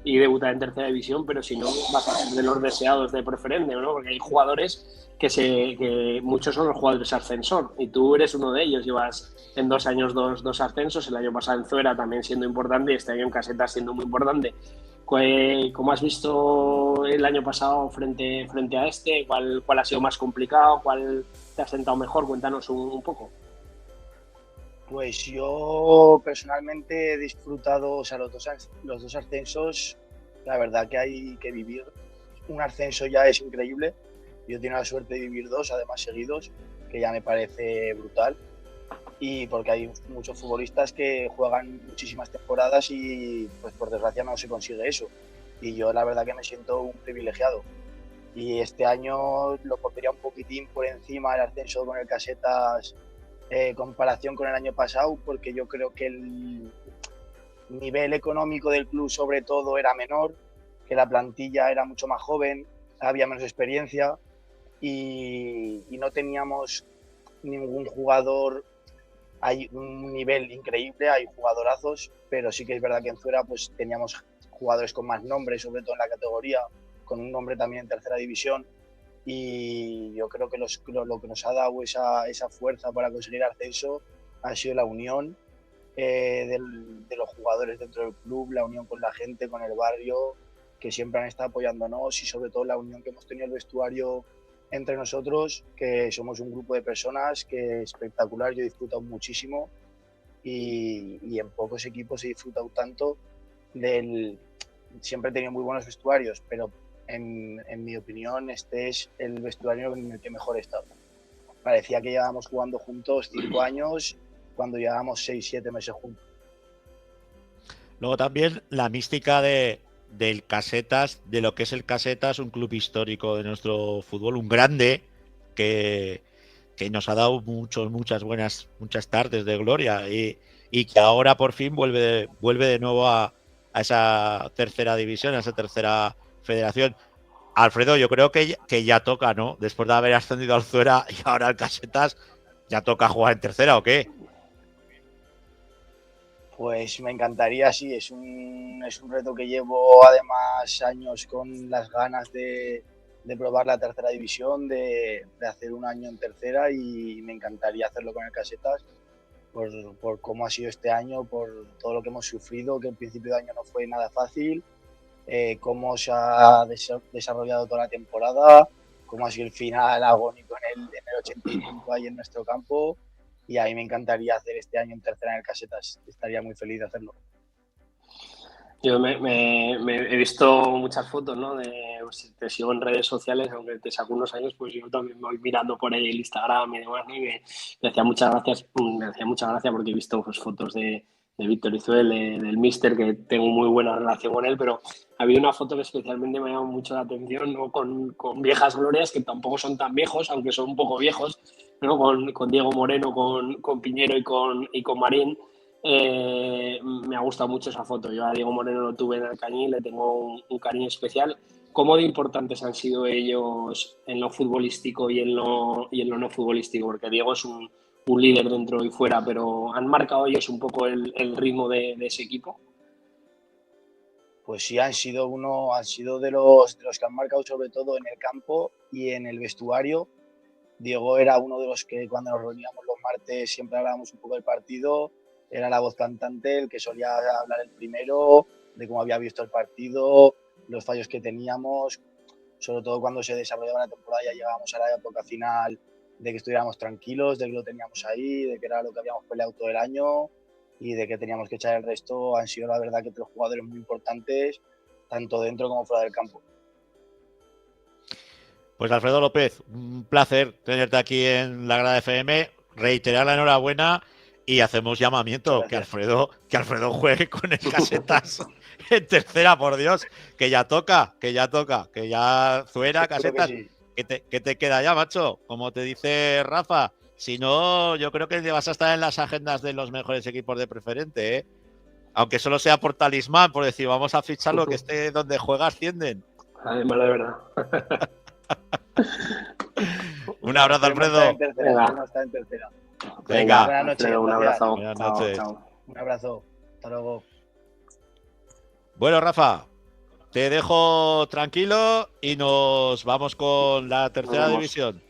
y debutar en tercera división, pero si no, vas a ser de los deseados de preferente, ¿no? Porque hay jugadores que muchos son los jugadores ascensor, y tú eres uno de ellos. Llevas en 2 años dos ascensos, el año pasado en Zuera también siendo importante, y este año en Casetas siendo muy importante. ¿Cómo has visto el año pasado frente a este? ¿Cuál ha sido más complicado? ¿Cuál te ha sentado mejor? Cuéntanos un poco.
Pues yo personalmente he disfrutado, o sea, los dos ascensos. La verdad que hay que vivir un ascenso ya es increíble. Yo he tenido la suerte de vivir 2, además seguidos, que ya me parece brutal. Y porque hay muchos futbolistas que juegan muchísimas temporadas y pues por desgracia no se consigue eso. Y yo la verdad que me siento un privilegiado. Y este año lo pondría un poquitín por encima el ascenso con el Casetas, comparación con el año pasado, porque yo creo que el nivel económico del club sobre todo era menor, que la plantilla era mucho más joven, había menos experiencia, y no teníamos ningún jugador. Hay un nivel increíble, hay jugadorazos, pero sí que es verdad que en Zuera pues teníamos jugadores con más nombre, sobre todo en la categoría, con un nombre también en tercera división. Y yo creo que lo que nos ha dado esa fuerza para conseguir ascenso ha sido la unión de los jugadores dentro del club, la unión con la gente, con el barrio, que siempre han estado apoyándonos, y sobre todo la unión que hemos tenido el vestuario entre nosotros, que somos un grupo de personas que es espectacular. Yo he disfrutado muchísimo, y en pocos equipos he disfrutado tanto del... Siempre he tenido muy buenos vestuarios, pero en mi opinión este es el vestuario en el que mejor he estado. Parecía que llevábamos jugando juntos 5 años cuando llevábamos 6-7 meses juntos.
Luego también la mística del Casetas, de lo que es el Casetas, un club histórico de nuestro fútbol, un grande que nos ha dado muchas tardes de gloria y que ahora por fin vuelve de nuevo a esa tercera división, a esa tercera federación. Alfredo, yo creo que ya toca, ¿no? Después de haber ascendido al Zuera y ahora al Casetas, ¿ya toca jugar en tercera o qué?
Pues me encantaría, sí, es un reto que llevo además años con las ganas de probar la tercera división, de hacer un año en tercera, y me encantaría hacerlo con el Casetas por cómo ha sido este año, por todo lo que hemos sufrido, que el principio de año no fue nada fácil, cómo se ha desarrollado toda la temporada, cómo ha sido el final agónico en el 85 ahí en nuestro campo. Y a mí me encantaría hacer este año en tercera en el Casetas. Estaría muy feliz de hacerlo.
Yo he visto muchas fotos, ¿no? Te sigo en redes sociales, aunque te saco unos años, pues yo también me voy mirando por ahí el Instagram y demás, ¿no? Y me hacía muchas gracias porque he visto pues, fotos de Víctor Izuel, del Míster, que tengo muy buena relación con él, pero había una foto que especialmente me llamó mucho la atención, ¿no? Con viejas glorias, que tampoco son tan viejos, aunque son un poco viejos, ¿no? Con Diego Moreno, con Piñero y con Marín. Me ha gustado mucho esa foto. Yo a Diego Moreno lo tuve en Alcañiz, le tengo un cariño especial. ¿Cómo de importantes han sido ellos en lo futbolístico y en lo no futbolístico? Porque Diego es un líder dentro y fuera, pero ¿han marcado ellos un poco el ritmo de ese equipo?
Pues sí, han sido de los que han marcado, sobre todo en el campo y en el vestuario. Diego era uno de los que cuando nos reuníamos los martes siempre hablábamos un poco del partido. Era la voz cantante, el que solía hablar el primero, de cómo había visto el partido, los fallos que teníamos, sobre todo cuando se desarrollaba la temporada, ya llegábamos a la época final, de que estuviéramos tranquilos, de que lo teníamos ahí, de que era lo que habíamos peleado todo el año y de que teníamos que echar el resto. Han sido, la verdad, que 3 jugadores muy importantes, tanto dentro como fuera del campo.
Pues Alfredo López, un placer tenerte aquí en la Grada FM, reiterar la enhorabuena. Y hacemos llamamiento que Alfredo juegue con el Casetas en tercera, por Dios, que ya toca, que ya Zuera, Casetas, sí. ¿Qué te queda ya, macho? Como te dice Rafa, si no, yo creo que vas a estar en las agendas de los mejores equipos de preferente, ¿eh? Aunque solo sea por talismán, por decir, vamos a ficharlo, que esté donde juega ascienden.
Además, de verdad.
Un abrazo, Alfredo.
Está en tercera.
Venga,
buenas noches.
Alfredo, un abrazo.
Buenas noches.
Chao.
Un abrazo. Hasta luego.
Bueno, Rafa, te dejo tranquilo y nos vamos con la tercera división.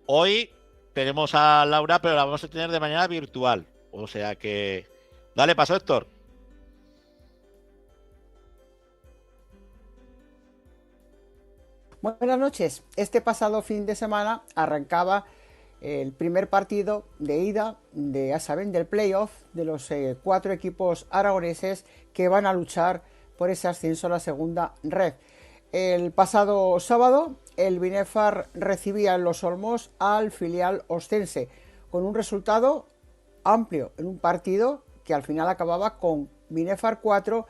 Hoy tenemos a Laura, pero la vamos a tener de manera virtual. O sea que... Dale paso, Héctor.
Buenas noches. Este pasado fin de semana arrancaba el primer partido de ida de, ya saben, del playoff de los 4 equipos aragoneses que van a luchar por ese ascenso a la segunda red. El pasado sábado el Binefar recibía en Los Olmos al filial ostense con un resultado amplio en un partido que al final acababa con Binefar 4,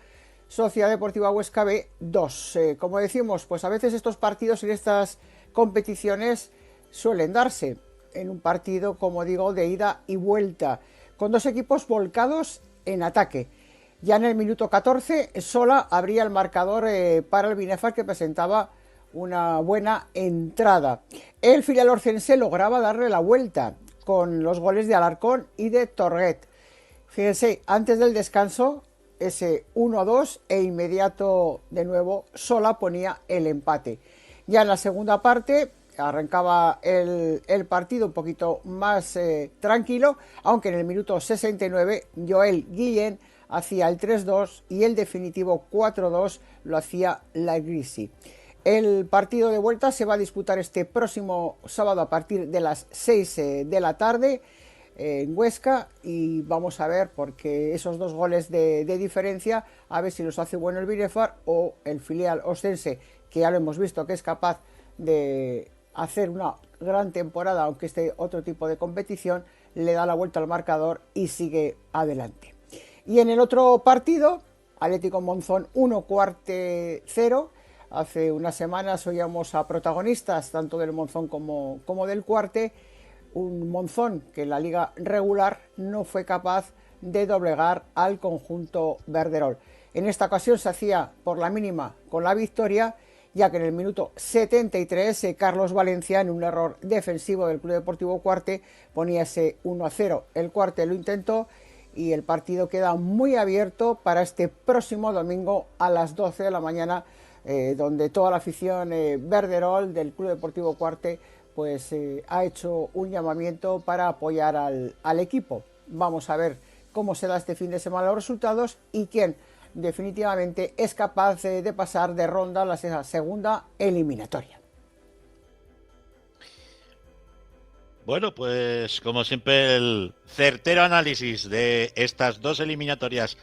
Sociedad Deportiva Huesca B 2. Como decimos, pues a veces estos partidos en estas competiciones suelen darse en un partido, como digo, de ida y vuelta, con 2 equipos volcados en ataque. Ya en el minuto 14, Sola abría el marcador para el Binefar, que presentaba una buena entrada. El filial orcense lograba darle la vuelta con los goles de Alarcón y de Torguet. Fíjense, antes del descanso, ese 1-2 e inmediato de nuevo Sola ponía el empate. Ya en la segunda parte arrancaba el partido un poquito más tranquilo, aunque en el minuto 69 Joel Guillén hacía el 3-2 y el definitivo 4-2 lo hacía la Grisi. El partido de vuelta se va a disputar este próximo sábado a partir de las 6 de la tarde en Huesca, y vamos a ver, porque esos 2 goles de diferencia, a ver si los hace bueno el Binefar o el filial ostense, que ya lo hemos visto que es capaz de hacer una gran temporada, aunque este otro tipo de competición, le da la vuelta al marcador y sigue adelante. Y en el otro partido, Atlético Monzón 1, Cuarte 0. Hace unas semanas oíamos a protagonistas tanto del Monzón como del Cuarte. Un Monzón que en la liga regular no fue capaz de doblegar al conjunto verderol. En esta ocasión se hacía por la mínima con la victoria, ya que en el minuto 73 Carlos Valencia, en un error defensivo del Club Deportivo Cuarte, ponía ese 1-0. El Cuarte lo intentó y el partido queda muy abierto para este próximo domingo a las 12 de la mañana, donde toda la afición verderol del Club Deportivo Cuarte pues ha hecho un llamamiento para apoyar al equipo. Vamos a ver cómo se da este fin de semana los resultados y quién definitivamente es capaz de pasar de ronda a la segunda eliminatoria.
Bueno, pues como siempre el certero análisis de estas 2 eliminatorias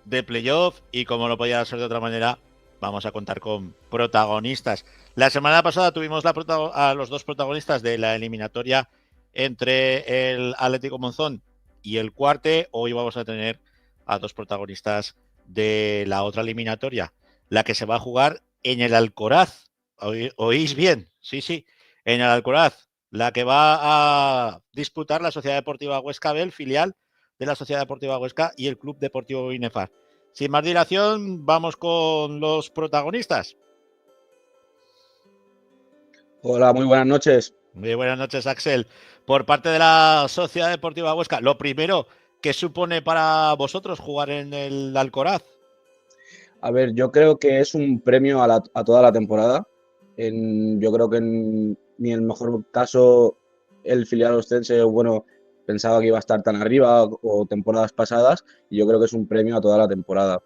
de playoff, y como no podía ser de otra manera, vamos a contar con protagonistas. La semana pasada tuvimos a los 2 protagonistas de la eliminatoria entre el Atlético Monzón y el Cuarte. Hoy vamos a tener a 2 protagonistas de la otra eliminatoria, la que se va a jugar en el Alcoraz. ¿Oís bien? Sí, en el Alcoraz, la que va a disputar la Sociedad Deportiva Huesca B, el filial de la Sociedad Deportiva Huesca, y el Club Deportivo Binefar. Sin más dilación, vamos con los protagonistas.
Hola, muy buenas noches.
Muy buenas noches, Axel. Por parte de la Sociedad Deportiva Huesca, lo primero, ¿qué supone para vosotros jugar en el Alcoraz?
A ver, yo creo que es un premio a toda la temporada. Yo creo que ni en el mejor caso el filial ostense, bueno, pensaba que iba a estar tan arriba o temporadas pasadas, y yo creo que es un premio a toda la temporada.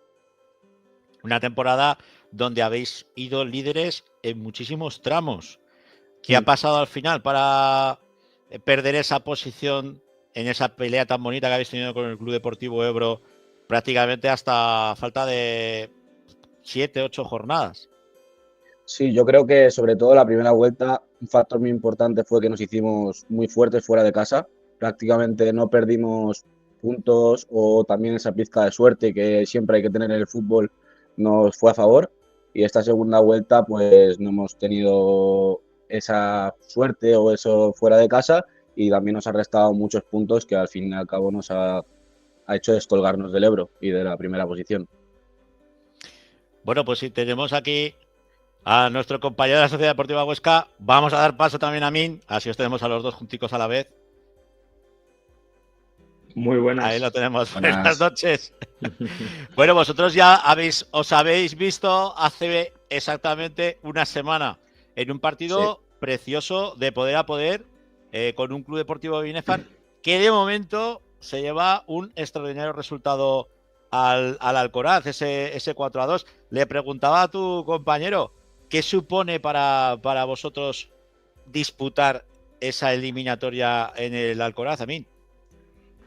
Una temporada donde habéis ido líderes en muchísimos tramos. ¿Qué ha pasado al final para perder esa posición en esa pelea tan bonita que habéis tenido con el Club Deportivo Ebro prácticamente hasta falta de 7, 8 jornadas?
Sí, yo creo que sobre todo la primera vuelta, un factor muy importante fue que nos hicimos muy fuertes fuera de casa. Prácticamente no perdimos puntos, o también esa pizca de suerte que siempre hay que tener en el fútbol nos fue a favor. Y esta segunda vuelta pues no hemos tenido esa suerte o eso fuera de casa, y también nos ha restado muchos puntos que al fin y al cabo nos ha hecho descolgarnos del Ebro y de la primera posición.
Bueno, pues si tenemos aquí a nuestro compañero de la Sociedad Deportiva Huesca, vamos a dar paso también a Min, así os tenemos a los 2 junticos a la vez.
Muy buenas.
Ahí lo tenemos. Buenas noches. Bueno, vosotros ya os habéis visto hace exactamente una semana en un partido precioso de poder a poder con un Club Deportivo Binefar que de momento se lleva un extraordinario resultado al Alcoraz, ese 4-2. Le preguntaba a tu compañero, ¿qué supone para vosotros disputar esa eliminatoria en el Alcoraz, Amin?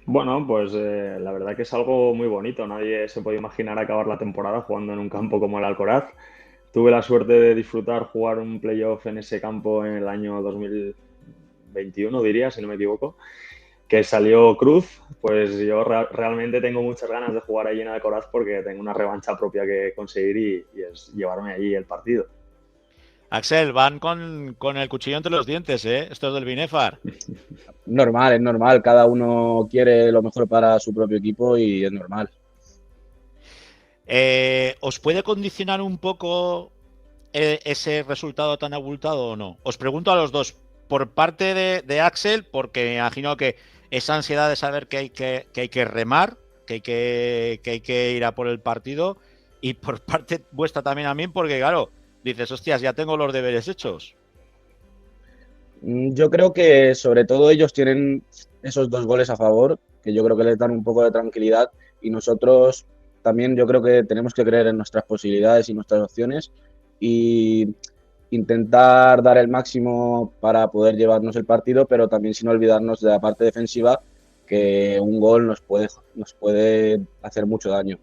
Bueno, pues la verdad que es algo muy bonito. Nadie se puede imaginar acabar la temporada jugando en un campo como el Alcoraz. Tuve la suerte de disfrutar jugar un playoff en ese campo en el año 2021, diría, si no me equivoco, que salió Cruz. Pues yo realmente tengo muchas ganas de jugar allí en Alcoraz porque tengo una revancha propia que conseguir y es llevarme allí el partido.
Axel, van con el cuchillo entre los dientes, ¿eh? Estos del Binefar.
Es normal. Cada uno quiere lo mejor para su propio equipo y es normal.
¿Os puede condicionar un poco ese resultado tan abultado o no? Os pregunto a los dos. Por parte de Axel, porque me imagino que esa ansiedad de saber que hay que remar, que hay que ir a por el partido, y por parte vuestra también a mí, porque claro, dices, hostias, ya tengo los deberes hechos.
Yo creo que sobre todo ellos tienen esos 2 goles a favor, que yo creo que les dan un poco de tranquilidad, y nosotros también yo creo que tenemos que creer en nuestras posibilidades y nuestras opciones, y intentar dar el máximo para poder llevarnos el partido, pero también sin olvidarnos de la parte defensiva, que un gol nos puede hacer mucho daño.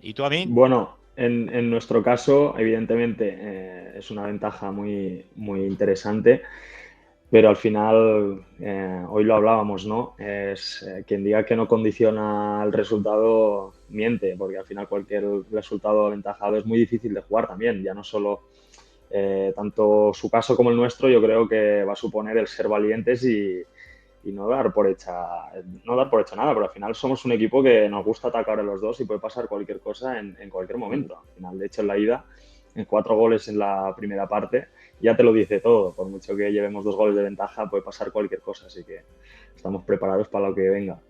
¿Y tú, Amin?
Bueno, en nuestro caso, evidentemente, es una ventaja muy, muy interesante, pero al final, hoy lo hablábamos, ¿no? Quien diga que no condiciona el resultado miente, porque al final cualquier resultado aventajado es muy difícil de jugar también, ya no solo tanto su caso como el nuestro, yo creo que va a suponer el ser valientes y no dar por hecha nada, pero al final somos un equipo que nos gusta atacar a los dos y puede pasar cualquier cosa en cualquier momento. Al final, de hecho, en la ida, en 4 goles en la primera parte, ya te lo dice todo. Por mucho que llevemos 2 goles de ventaja, puede pasar cualquier cosa, así que estamos preparados para lo que venga.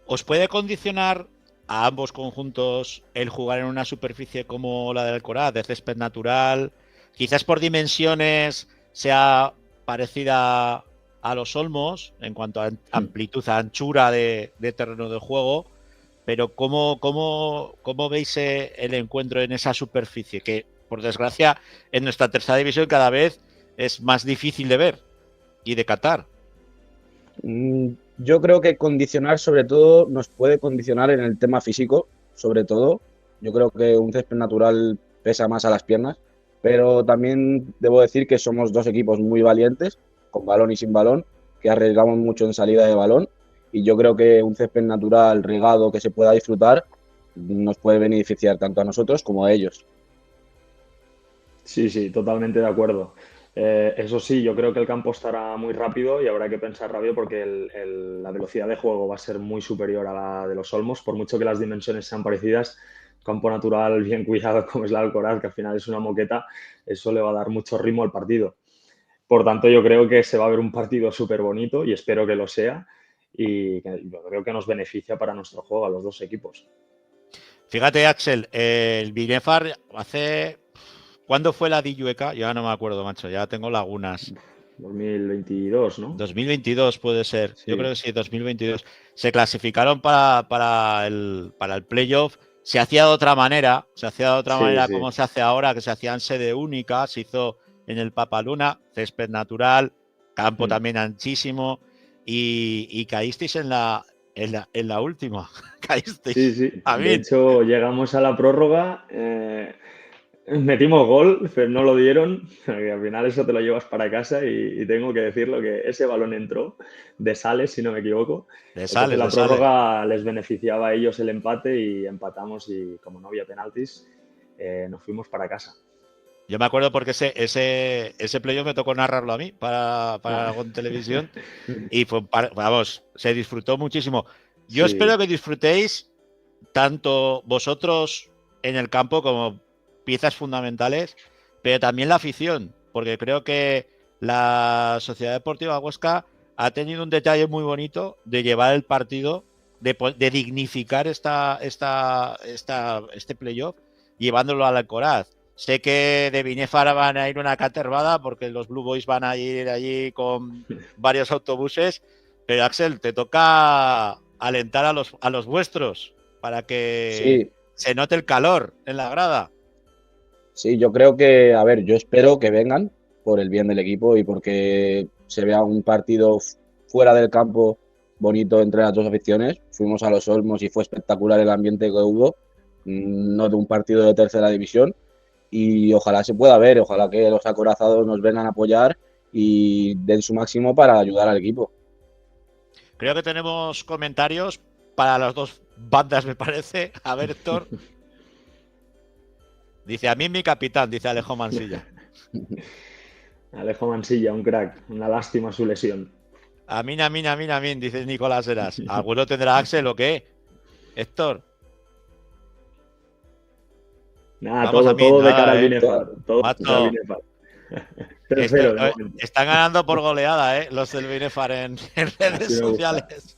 ¿Os puede condicionar a ambos conjuntos el jugar en una superficie como la del Alcoraz, de césped natural? Quizás por dimensiones sea parecida a los Olmos en cuanto a amplitud, a anchura de terreno de juego, pero ¿cómo veis el encuentro en esa superficie? Que, por desgracia, en nuestra tercera división cada vez es más difícil de ver y de catar.
Yo creo que condicionar, sobre todo, nos puede condicionar en el tema físico, sobre todo. Yo creo que un césped natural pesa más a las piernas, pero también debo decir que somos 2 equipos muy valientes, con balón y sin balón, que arriesgamos mucho en salida de balón, y yo creo que un césped natural regado que se pueda disfrutar nos puede beneficiar tanto a nosotros como a ellos.
Sí, totalmente de acuerdo. Eso sí, yo creo que el campo estará muy rápido y habrá que pensar rápido porque la velocidad de juego va a ser muy superior a la de los Olmos, por mucho que las dimensiones sean parecidas. Campo natural bien cuidado como es la Alcoraz, que al final es una moqueta, eso le va a dar mucho ritmo al partido. Por tanto, yo creo que se va a ver un partido súper bonito y espero que lo sea y yo creo que nos beneficia para nuestro juego a los 2 equipos.
Fíjate, Axel, el Binefar ¿cuándo fue la DIUECA? Ya no me acuerdo, macho, ya tengo lagunas.
2022, ¿no?
2022 puede ser,
Sí.
Yo creo que sí, 2022. Se clasificaron para el playoff. Se hacía de otra manera, como se hace ahora, que se hacía en sede única, se hizo en el Papaluna, césped natural, campo también anchísimo, y caísteis en la última. Caísteis.
Sí. De hecho, llegamos a la prórroga, metimos gol, pero no lo dieron. Al final eso te lo llevas para casa y tengo que decirlo que ese balón entró de Sales, si no me equivoco. Entonces la prórroga les beneficiaba a ellos el empate y empatamos y como no había penaltis, nos fuimos para casa.
Yo me acuerdo porque ese playoff me tocó narrarlo a mí para con televisión y se disfrutó muchísimo. Yo espero que disfrutéis tanto vosotros en el campo como piezas fundamentales, pero también la afición, porque creo que la Sociedad Deportiva Huesca ha tenido un detalle muy bonito de llevar el partido, de dignificar este playoff, llevándolo al Alcoraz. Sé que de Binefar van a ir una catervada porque los Blue Boys van a ir allí con varios autobuses, pero Axel, te toca alentar a los vuestros para que se note el calor en la grada.
Sí, yo creo que, yo espero que vengan por el bien del equipo y porque se vea un partido fuera del campo bonito entre las 2 aficiones. Fuimos a los Olmos y fue espectacular el ambiente que hubo, no de un partido de tercera división. Y ojalá se pueda ver, ojalá que los acorazados nos vengan a apoyar y den su máximo para ayudar al equipo.
Creo que tenemos comentarios para las 2 bandas, me parece. A ver, Héctor. Dice, a mí mi capitán, dice Alejo Mansilla.
Alejo Mansilla, un crack. Una lástima su lesión.
Amin, dice Nicolás Heras. ¿Alguno tendrá Axel o qué? Héctor.
Nada, todo de cara al Binefar. Todo de cara al Binefar.
Están ganando por goleada, los del Binefar en redes sociales.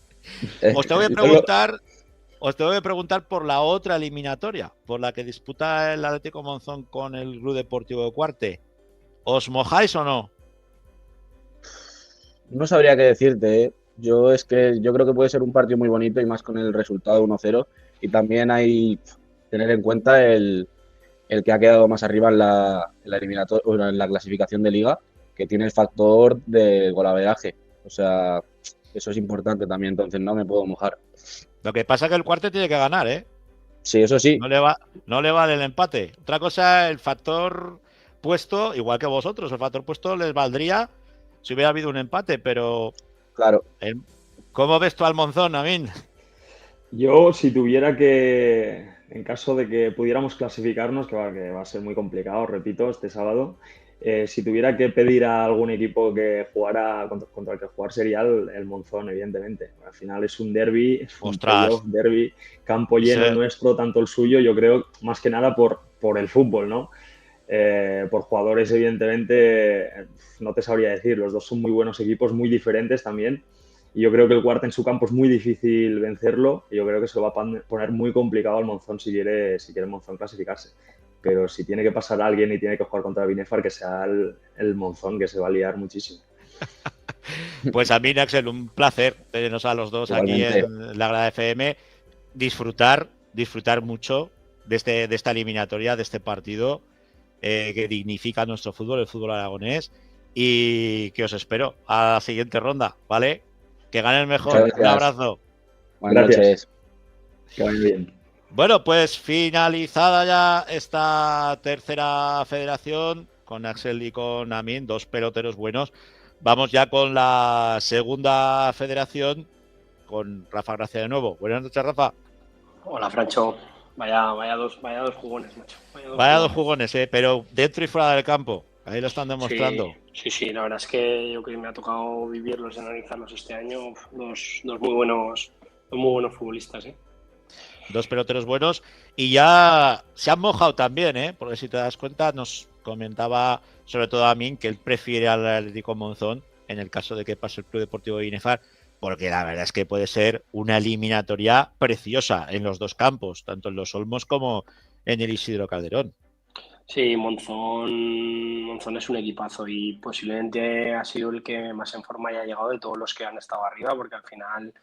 Os tengo que preguntar por la otra eliminatoria, por la que disputa el Atlético Monzón con el Club Deportivo de Cuarte. ¿Os mojáis o no?
No sabría qué decirte, Yo creo que puede ser un partido muy bonito y más con el resultado 1-0. Y también hay tener en cuenta el que ha quedado más arriba en en la clasificación de liga, que tiene el factor de golaveraje. O sea, eso es importante también, entonces no me puedo mojar.
Lo que pasa es que el cuarto tiene que ganar, ¿eh?
Sí, eso sí.
No le vale el empate. Otra cosa, el factor puesto, igual que vosotros, el factor puesto les valdría si hubiera habido un empate, pero
Claro.
¿cómo ves tú al Monzón, Amin?
Yo, si tuviera que, en caso de que pudiéramos clasificarnos, que va a ser muy complicado, repito, este sábado, si tuviera que pedir a algún equipo que jugara contra el que jugar sería el Monzón, evidentemente. Al final es un derbi, es un
Ostras.
playoff, derbi, campo lleno
Sí.
el nuestro, tanto el suyo, yo creo, más que nada por el fútbol, ¿no? Por jugadores, evidentemente, no te sabría decir, los dos son muy buenos equipos, muy diferentes también. Y yo creo que el Cuarta en su campo es muy difícil vencerlo. Y yo creo que se lo va a poner muy complicado al Monzón si quiere el Monzón clasificarse. Pero si tiene que pasar a alguien y tiene que jugar contra Binefar, que sea el Monzón, que se va a liar muchísimo.
Pues a mí, Axel, un placer tenernos a los dos
Igualmente.
aquí en la Grada FM. Disfrutar mucho de esta eliminatoria, de este partido que dignifica nuestro fútbol, el fútbol aragonés. Y que os espero a la siguiente ronda, ¿vale? Que gane el mejor.
Muchas
Un
gracias.
abrazo.
Buenas
Gracias.
noches.
Que vaya bien.
Bueno, pues finalizada ya esta tercera federación con Axel y con Amin, dos peloteros buenos. Vamos ya con la segunda federación con Rafa Gracia de nuevo. Buenas noches, Rafa.
Hola, Francho. Vaya dos jugones, macho.
Vaya dos jugones, pero dentro y fuera del campo. Ahí lo están demostrando.
Sí, la verdad es que yo que me ha tocado vivirlos y analizarlos este año, dos muy buenos futbolistas, ¿eh?
Dos peloteros buenos y ya se han mojado también, porque si te das cuenta nos comentaba sobre todo a mí que él prefiere al Atlético Monzón en el caso de que pase el Club Deportivo Binefar, porque la verdad es que puede ser una eliminatoria preciosa en los dos campos, tanto en los Olmos como en el Isidro Calderón.
Sí, Monzón es un equipazo y posiblemente ha sido el que más en forma haya llegado de todos los que han estado arriba, porque al final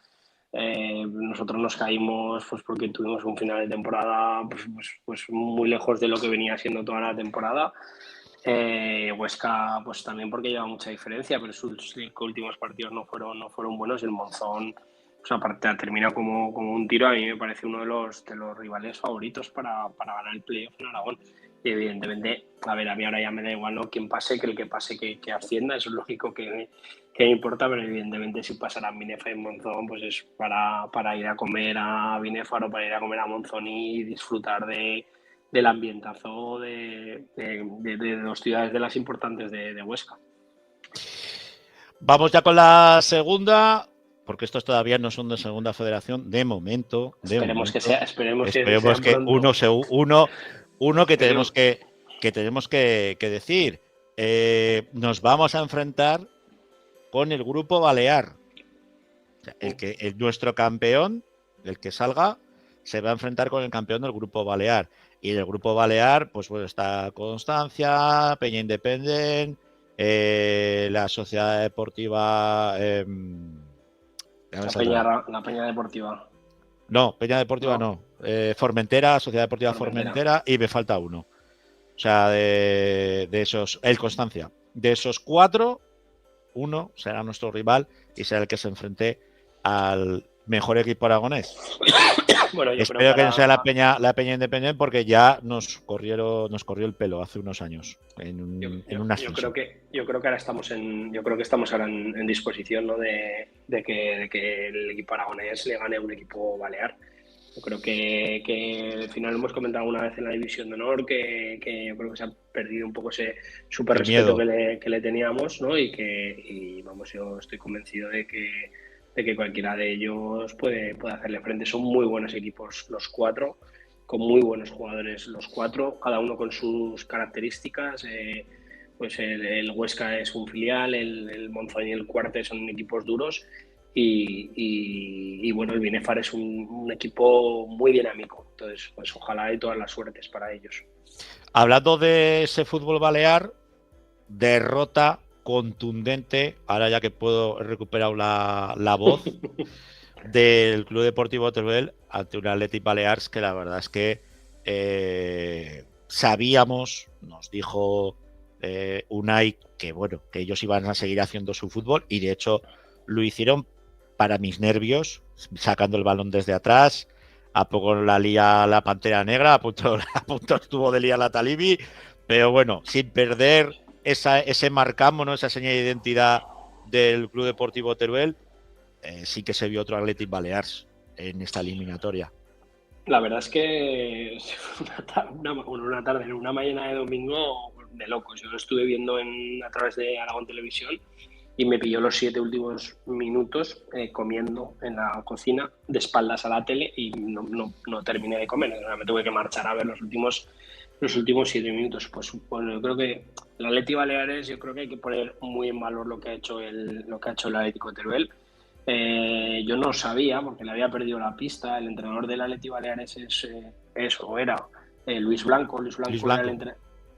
nosotros nos caímos pues porque tuvimos un final de temporada pues muy lejos de lo que venía siendo toda la temporada. Huesca pues también porque lleva mucha diferencia, pero sus últimos partidos no fueron buenos y el Monzón pues aparte termina como un tiro. A mí me parece uno de los rivales favoritos para ganar el playoff en Aragón. Y evidentemente, a mí ahora ya me da igual, ¿no? Quién pase, que el que pase que ascienda, eso es lógico que me importa, pero evidentemente si pasarán Binefar y Monzón, pues es para ir a comer a Binefar o para ir a comer a Monzón y disfrutar del ambientazo de dos ciudades de las importantes de Huesca.
Vamos ya con la segunda, porque estos todavía no son de segunda federación, de momento.
Esperemos que
uno que tenemos que decir. Nos vamos a enfrentar con el Grupo Balear. O sea, nuestro campeón, el que salga, se va a enfrentar con el campeón del Grupo Balear. Y en el Grupo Balear, pues bueno, está Constancia, Peña Independent, la Sociedad Deportiva.
La Peña Deportiva.
No, Peña Deportiva no. Formentera, Sociedad Deportiva Formentera, y me falta uno. O sea, de esos, el Constancia. De esos cuatro, uno será nuestro rival y será el que se enfrente al mejor equipo aragonés.
Bueno,
espero que no sea la Peña Independiente, porque ya nos corrió el pelo hace unos años en un ascenso.
Yo creo que ahora estamos en disposición, ¿no? de que el equipo aragonés le gane a un equipo balear. Yo creo que al final hemos comentado una vez en la División de Honor que yo creo que se ha perdido un poco ese súper respeto que le teníamos, ¿no? Y vamos, yo estoy convencido de que cualquiera de ellos puede hacerle frente. Son muy buenos equipos los cuatro, con muy buenos jugadores los cuatro, cada uno con sus características. Pues el Huesca es un filial, el Monzón y el Cuarte son equipos duros. Y bueno, el Binefar es un equipo muy dinámico, entonces pues ojalá hay todas las suertes para ellos.
Hablando de ese fútbol balear, derrota contundente, ahora ya que puedo recuperar la voz, del Club Deportivo Teruel ante un Athletic Balears que la verdad es que sabíamos, nos dijo Unai que bueno, que ellos iban a seguir haciendo su fútbol, y de hecho lo hicieron para mis nervios, sacando el balón desde atrás. A poco la lía la Pantera Negra, a punto estuvo de liar la Talibi, pero bueno, sin perder ese marcamo, ¿no? Esa señal de identidad del Club Deportivo Teruel. Sí que se vio otro Athletic Balears en esta eliminatoria.
La verdad es que una mañana de domingo de locos. Yo lo estuve viendo a través de Aragón Televisión y me pilló los 7 últimos minutos comiendo en la cocina de espaldas a la tele y no terminé de comer. Me tuve que marchar a ver los últimos 7 minutos. Pues bueno, yo creo que el Athletic Baleares, yo creo que hay que poner muy en valor lo que ha hecho el Atlético Teruel. Yo no sabía, porque le había perdido la pista. El entrenador del Athletic Baleares era Luis Blanco. Luis Blanco.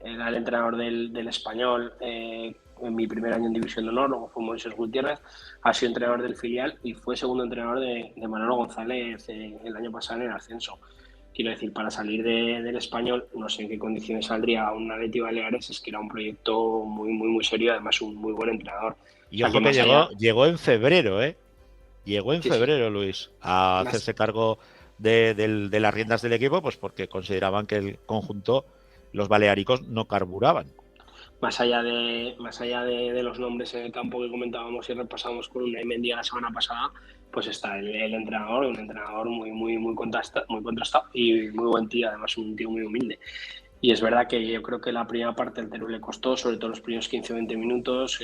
Era el entrenador del Español en mi primer año en División de Honor. Luego fue Moisés Gutiérrez, ha sido entrenador del filial y fue segundo entrenador de Manolo González el año pasado en el ascenso. Quiero decir, para salir del Español, no sé en qué condiciones saldría un Athletic Baleares, es que era un proyecto muy, muy, muy serio, además un muy buen entrenador.
Y ojo que llegó en febrero, Llegó en febrero, sí. Luis, a hacerse cargo de las riendas del equipo, pues porque consideraban que el conjunto, los baleáricos, no carburaban.
Más allá de los nombres en el campo que comentábamos y repasamos con Unai Mendy la semana pasada, pues está el entrenador, un entrenador muy contrastado y muy buen tío, además un tío muy humilde. Y es verdad que yo creo que la primera parte del Teruel le costó, sobre todo los primeros 15 o 20 minutos.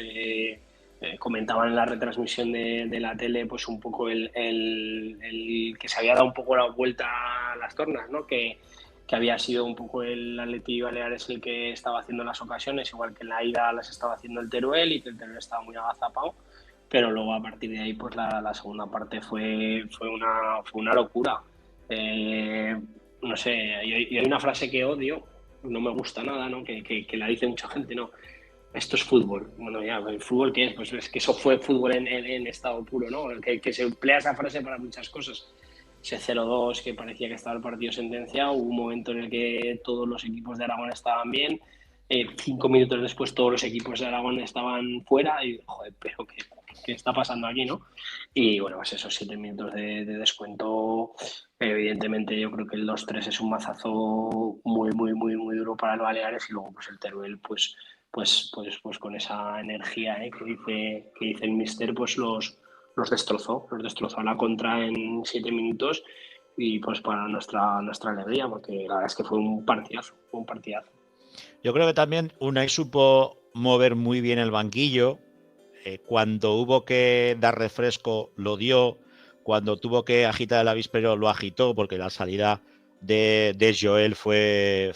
Comentaban en la retransmisión de la tele pues un poco el que se había dado un poco la vuelta a las tornas, ¿no? Que había sido un poco el Athletic Baleares el que estaba haciendo las ocasiones, igual que en la ida las estaba haciendo el Teruel y que el Teruel estaba muy agazapado, pero luego a partir de ahí pues la segunda parte fue una locura. No sé, y hay una frase que odio, no me gusta nada, ¿no? Que la dice mucha gente, ¿no? Esto es fútbol. Bueno, ya, ¿el fútbol qué es? Pues es que eso fue fútbol en estado puro, ¿no? Que se emplea esa frase para muchas cosas. Ese 0-2 que parecía que estaba el partido sentenciado, hubo un momento en el que todos los equipos de Aragón estaban bien, 5 minutos después todos los equipos de Aragón estaban fuera y, joder, pero ¿qué está pasando aquí, no? Y bueno, pues esos 7 minutos de descuento, evidentemente yo creo que el 2-3 es un mazazo muy duro para el Baleares y luego pues el Teruel pues con esa energía que dice el míster, pues los destrozó a la contra en 7 minutos y pues para nuestra alegría, porque la verdad es que fue un partidazo.
Yo creo que también Unai supo mover muy bien el banquillo. Cuando hubo que dar refresco lo dio, cuando tuvo que agitar el avispero lo agitó, porque la salida de Joel fue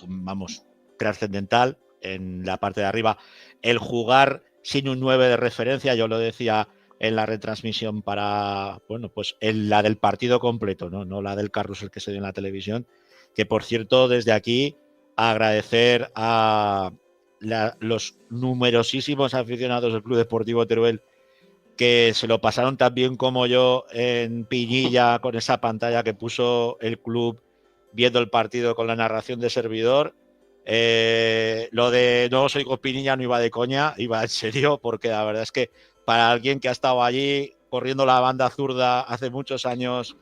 vamos, trascendental en la parte de arriba. El jugar sin un 9 de referencia, yo lo decía en la retransmisión para, bueno, pues la del partido completo, no la del carrusel que se dio en la televisión, que por cierto, desde aquí, agradecer a los numerosísimos aficionados del Club Deportivo Teruel que se lo pasaron tan bien como yo en Piñilla con esa pantalla que puso el club viendo el partido con la narración de servidor. Lo de no soy Copinilla no iba de coña, iba en serio, porque la verdad es que para alguien que ha estado allí corriendo la banda zurda hace muchos años,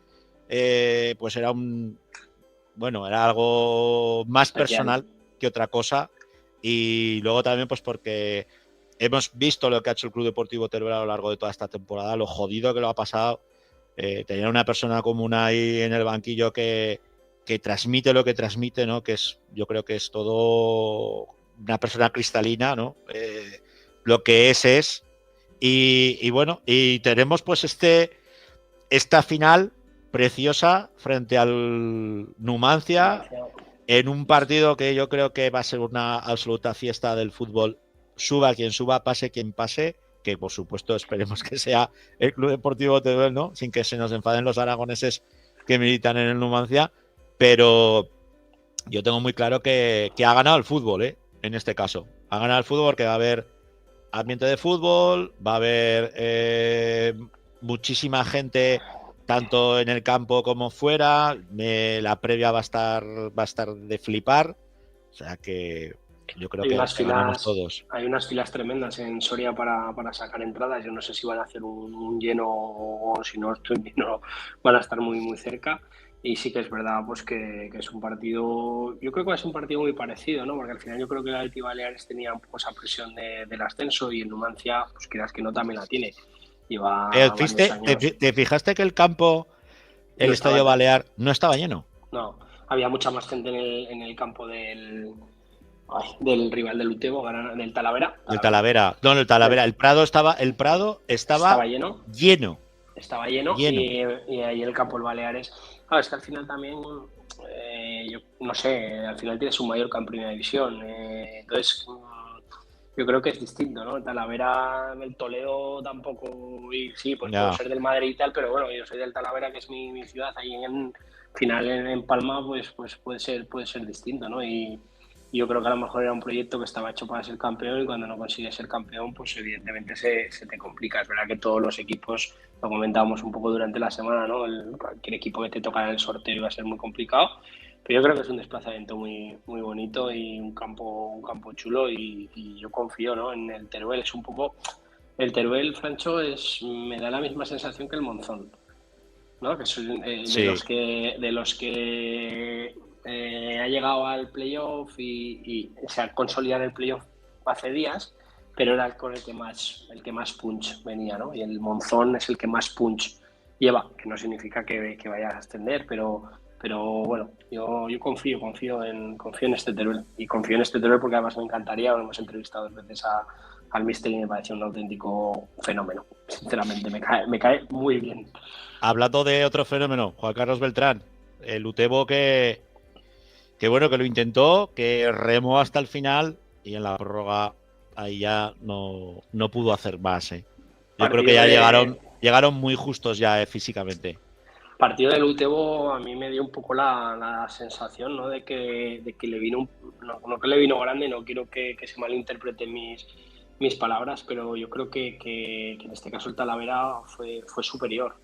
pues era era algo más personal que otra cosa. Y luego también pues porque hemos visto lo que ha hecho el Club Deportivo Teruel a lo largo de toda esta temporada, lo jodido que lo ha pasado, tener una persona como Unai en el banquillo que transmite lo que transmite, ¿no? Que es, yo creo que es todo una persona cristalina, ¿no? Lo que es. Y bueno, y tenemos pues esta final preciosa frente al Numancia en un partido que yo creo que va a ser una absoluta fiesta del fútbol. Suba quien suba, pase quien pase, que por supuesto esperemos que sea el Club Deportivo Teruel, ¿no? Sin que se nos enfaden los aragoneses que militan en el Numancia. Pero yo tengo muy claro que ha ganado el fútbol, en este caso. Ha ganado el fútbol porque va a haber ambiente de fútbol, va a haber muchísima gente tanto en el campo como fuera. La previa va a estar de flipar. O sea que yo creo que ganamos todos.
Hay unas filas tremendas en Soria para sacar entradas. Yo no sé si van a hacer un lleno o si no van a estar muy, muy cerca. Y sí que es verdad pues que es un partido, yo creo que va a ser un partido muy parecido, ¿no? Porque al final yo creo que el Athletic Baleares tenía un poco esa presión del ascenso y el Numancia, pues quieras que no, también la tiene. Lleva varios años.
¿Te fijaste que el campo, el Estadio Balear, no estaba lleno?
No, había mucha más gente en el campo del rival del Utebo, del Talavera.
El Talavera. No, el Talavera. El Prado estaba
lleno. Estaba lleno. Y ahí el campo del Baleares. Claro, es que al final también, yo no sé, al final tienes un Mallorca en primera división. Entonces, yo creo que es distinto, ¿no? El Talavera, el Toledo tampoco. Y sí, pues puedo ser del Madrid y tal, pero bueno, yo soy del Talavera, que es mi ciudad. Ahí en Palma, pues puede ser distinto, ¿no? Y yo creo que a lo mejor era un proyecto que estaba hecho para ser campeón y cuando no consigues ser campeón, pues evidentemente se te complica. Es verdad que todos los equipos, lo comentábamos un poco durante la semana, ¿no? Cualquier equipo que te toca en el sorteo iba a ser muy complicado, pero yo creo que es un desplazamiento muy, muy bonito y un campo chulo y yo confío, ¿no? En el Teruel. Es un poco... El Teruel, Francho, me da la misma sensación que el Monzón, ¿no? Que son de los que ha llegado al playoff y se ha consolidado en el playoff hace días, pero era con el que más punch venía, ¿no? Y el Monzón es el que más punch lleva, que no significa que vaya a ascender, pero bueno, yo confío en este Teruel y confío en este Teruel porque además me encantaría, hemos entrevistado 2 veces al míster y me parece un auténtico fenómeno. Sinceramente, me cae muy bien.
Hablando de otro fenómeno, Juan Carlos Beltrán, el Utebo que bueno, que lo intentó, que remó hasta el final y en la prórroga ahí ya no pudo hacer más. Yo creo que ya llegaron muy justos ya físicamente.
Partido del Utebo a mí me dio un poco la sensación, ¿no? de que le vino, no que le vino grande, no quiero que se malinterpreten mis palabras, pero yo creo que en este caso el Talavera fue superior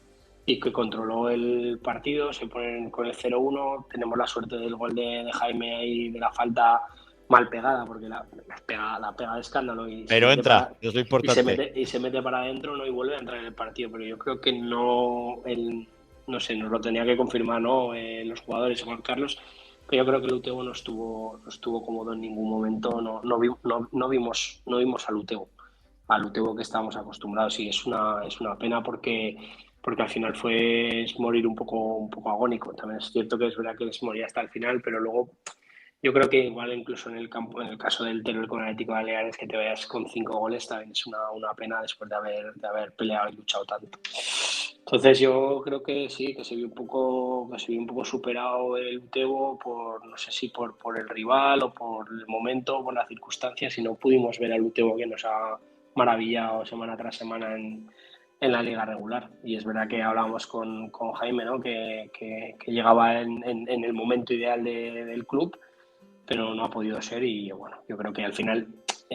y que controló el partido, se ponen con el 0-1, tenemos la suerte del gol de Jaime ahí, de la falta mal pegada, porque la pega de escándalo y
pero entra, es lo importante.
Y se mete para adentro, ¿no? Y vuelve a entrar en el partido, pero yo creo que no sé, nos lo tenía que confirmar, ¿no? Los jugadores, Juan Carlos, pero yo creo que el Utebo no estuvo cómodo en ningún momento, no vimos al Utebo que estábamos acostumbrados y es una pena porque al final es morir un poco agónico. También es cierto que es verdad que les moría hasta el final, pero luego yo creo que igual incluso en el caso del Teruel con el Atlético de Baleares, que te vayas con 5 goles también es una pena después de haber peleado y luchado tanto. Entonces yo creo que sí, que se vio un poco superado el Utebo no sé si por el rival o por el momento, por las circunstancias, y no pudimos ver al Utebo que nos ha maravillado semana tras semana en la liga regular. Y es verdad que hablábamos con Jaime, ¿no? que llegaba en el momento ideal del club, pero no ha podido ser y bueno, yo creo que al final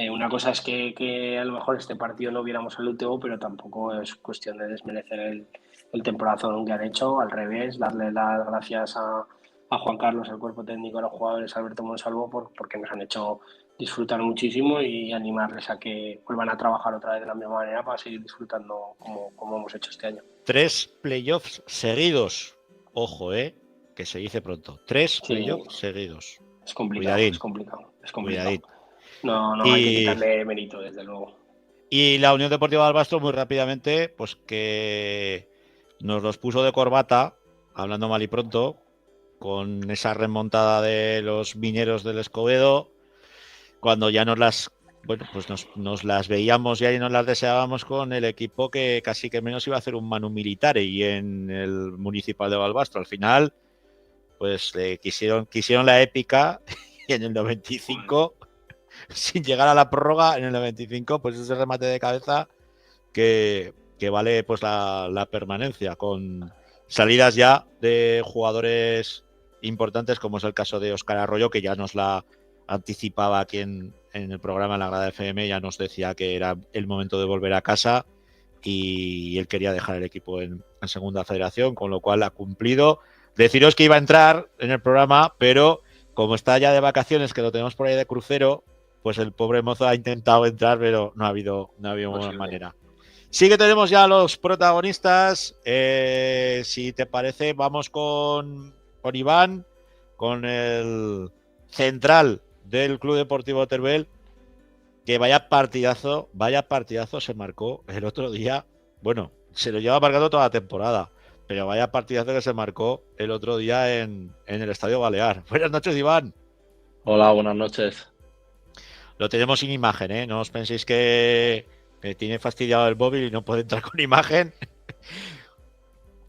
una cosa es que a lo mejor este partido no viéramos al Utebo, pero tampoco es cuestión de desmerecer el temporazón que han hecho, al revés, darle las gracias a Juan Carlos, al cuerpo técnico, a los jugadores, a Alberto Monsalvo, porque nos han hecho disfrutar muchísimo y animarles a que vuelvan a trabajar otra vez de la misma manera para seguir disfrutando como hemos hecho este año.
3 playoffs seguidos, ojo, que se dice pronto, 3 playoffs seguidos.
Es complicado,
Cuidadín.
es complicado.
Cuidadín.
No hay que quitarle mérito, desde luego.
Y la Unión Deportiva Balbastro, muy rápidamente, pues que nos los puso de corbata, hablando mal y pronto, con esa remontada de los mineros del Escobedo, cuando ya nos las veíamos ya y nos las deseábamos con el equipo que casi que menos iba a hacer un Manu Militare y en el Municipal de Balbastro. Al final, pues quisieron la épica y en el 95, sin llegar a la prórroga, en el 95, pues ese remate de cabeza que vale pues la permanencia, con salidas ya de jugadores importantes, como es el caso de Óscar Arroyo, que ya nos la anticipaba aquí en el programa en la Grada FM, ya nos decía que era el momento de volver a casa y él quería dejar el equipo en en segunda federación, con lo cual ha cumplido. Deciros que iba a entrar en el programa, pero como está ya de vacaciones, que lo tenemos por ahí de crucero, pues el pobre mozo ha intentado entrar, pero no ha habido buena manera. Sí que tenemos ya los protagonistas. Si te parece, vamos con Iván, con el central del Club Deportivo Teruel, que vaya partidazo se marcó el otro día. Bueno, se lo lleva marcando toda la temporada, pero vaya partidazo que se marcó el otro día en el Estadio Balear. Buenas noches, Iván.
Hola, buenas noches.
Lo tenemos sin imagen, ¿eh? No os penséis que tiene fastidiado el móvil y no puede entrar con imagen.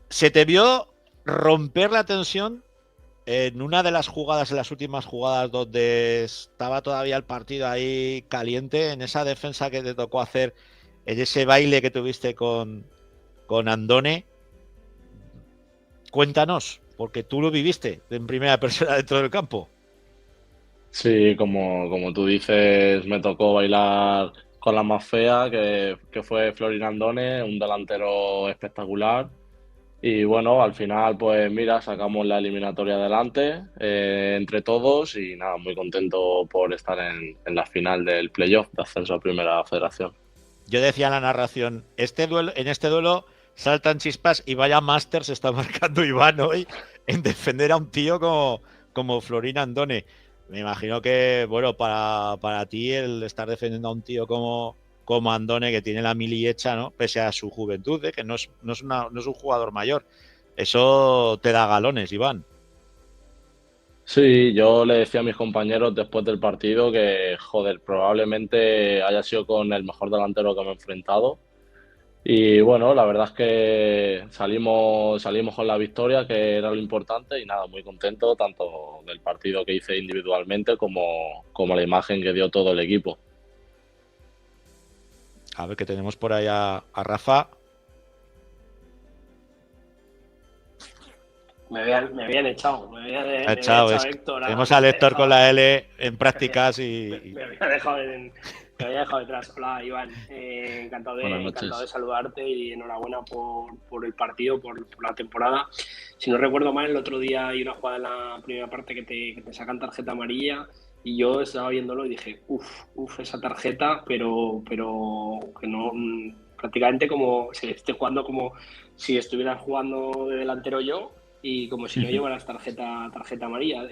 Se te vio romper la tensión en una de las jugadas, en las últimas jugadas, donde estaba todavía el partido ahí caliente, en esa defensa que te tocó hacer, en ese baile que tuviste con Andone. Cuéntanos, porque tú lo viviste en primera persona dentro del campo.
Sí, como tú dices, me tocó bailar con la más fea, que fue Florin Andone, un delantero espectacular. Y bueno, al final, pues mira, sacamos la eliminatoria adelante entre todos y nada, muy contento por estar en la final del playoff de ascenso a Primera Federación.
Yo decía en la narración, en este duelo saltan chispas y vaya máster se está marcando Iván hoy en defender a un tío como Florin Andone. Me imagino que, bueno, para ti el estar defendiendo a un tío como Andone, que tiene la mili hecha, ¿no? Pese a su juventud, que no es un jugador mayor. Eso te da galones, Iván.
Sí, yo le decía a mis compañeros después del partido que, joder, probablemente haya sido con el mejor delantero que me he enfrentado. Y bueno, la verdad es que salimos con la victoria, que era lo importante, y nada, muy contento tanto del partido que hice individualmente como la imagen que dio todo el equipo.
A ver, que tenemos por ahí a Rafa.
Me habían echado. Me habían
echado
Héctor.
Tenemos al Héctor con la L en prácticas y...
Me había dejado detrás. Hola, Iván. Encantado de saludarte y enhorabuena por el partido, por la temporada. Si no recuerdo mal, el otro día hay una jugada en la primera parte que te sacan tarjeta amarilla y yo estaba viéndolo y dije, esa tarjeta, pero que no, prácticamente como si esté jugando como si estuviera jugando de delantero yo y como si no llevaras tarjeta amarilla.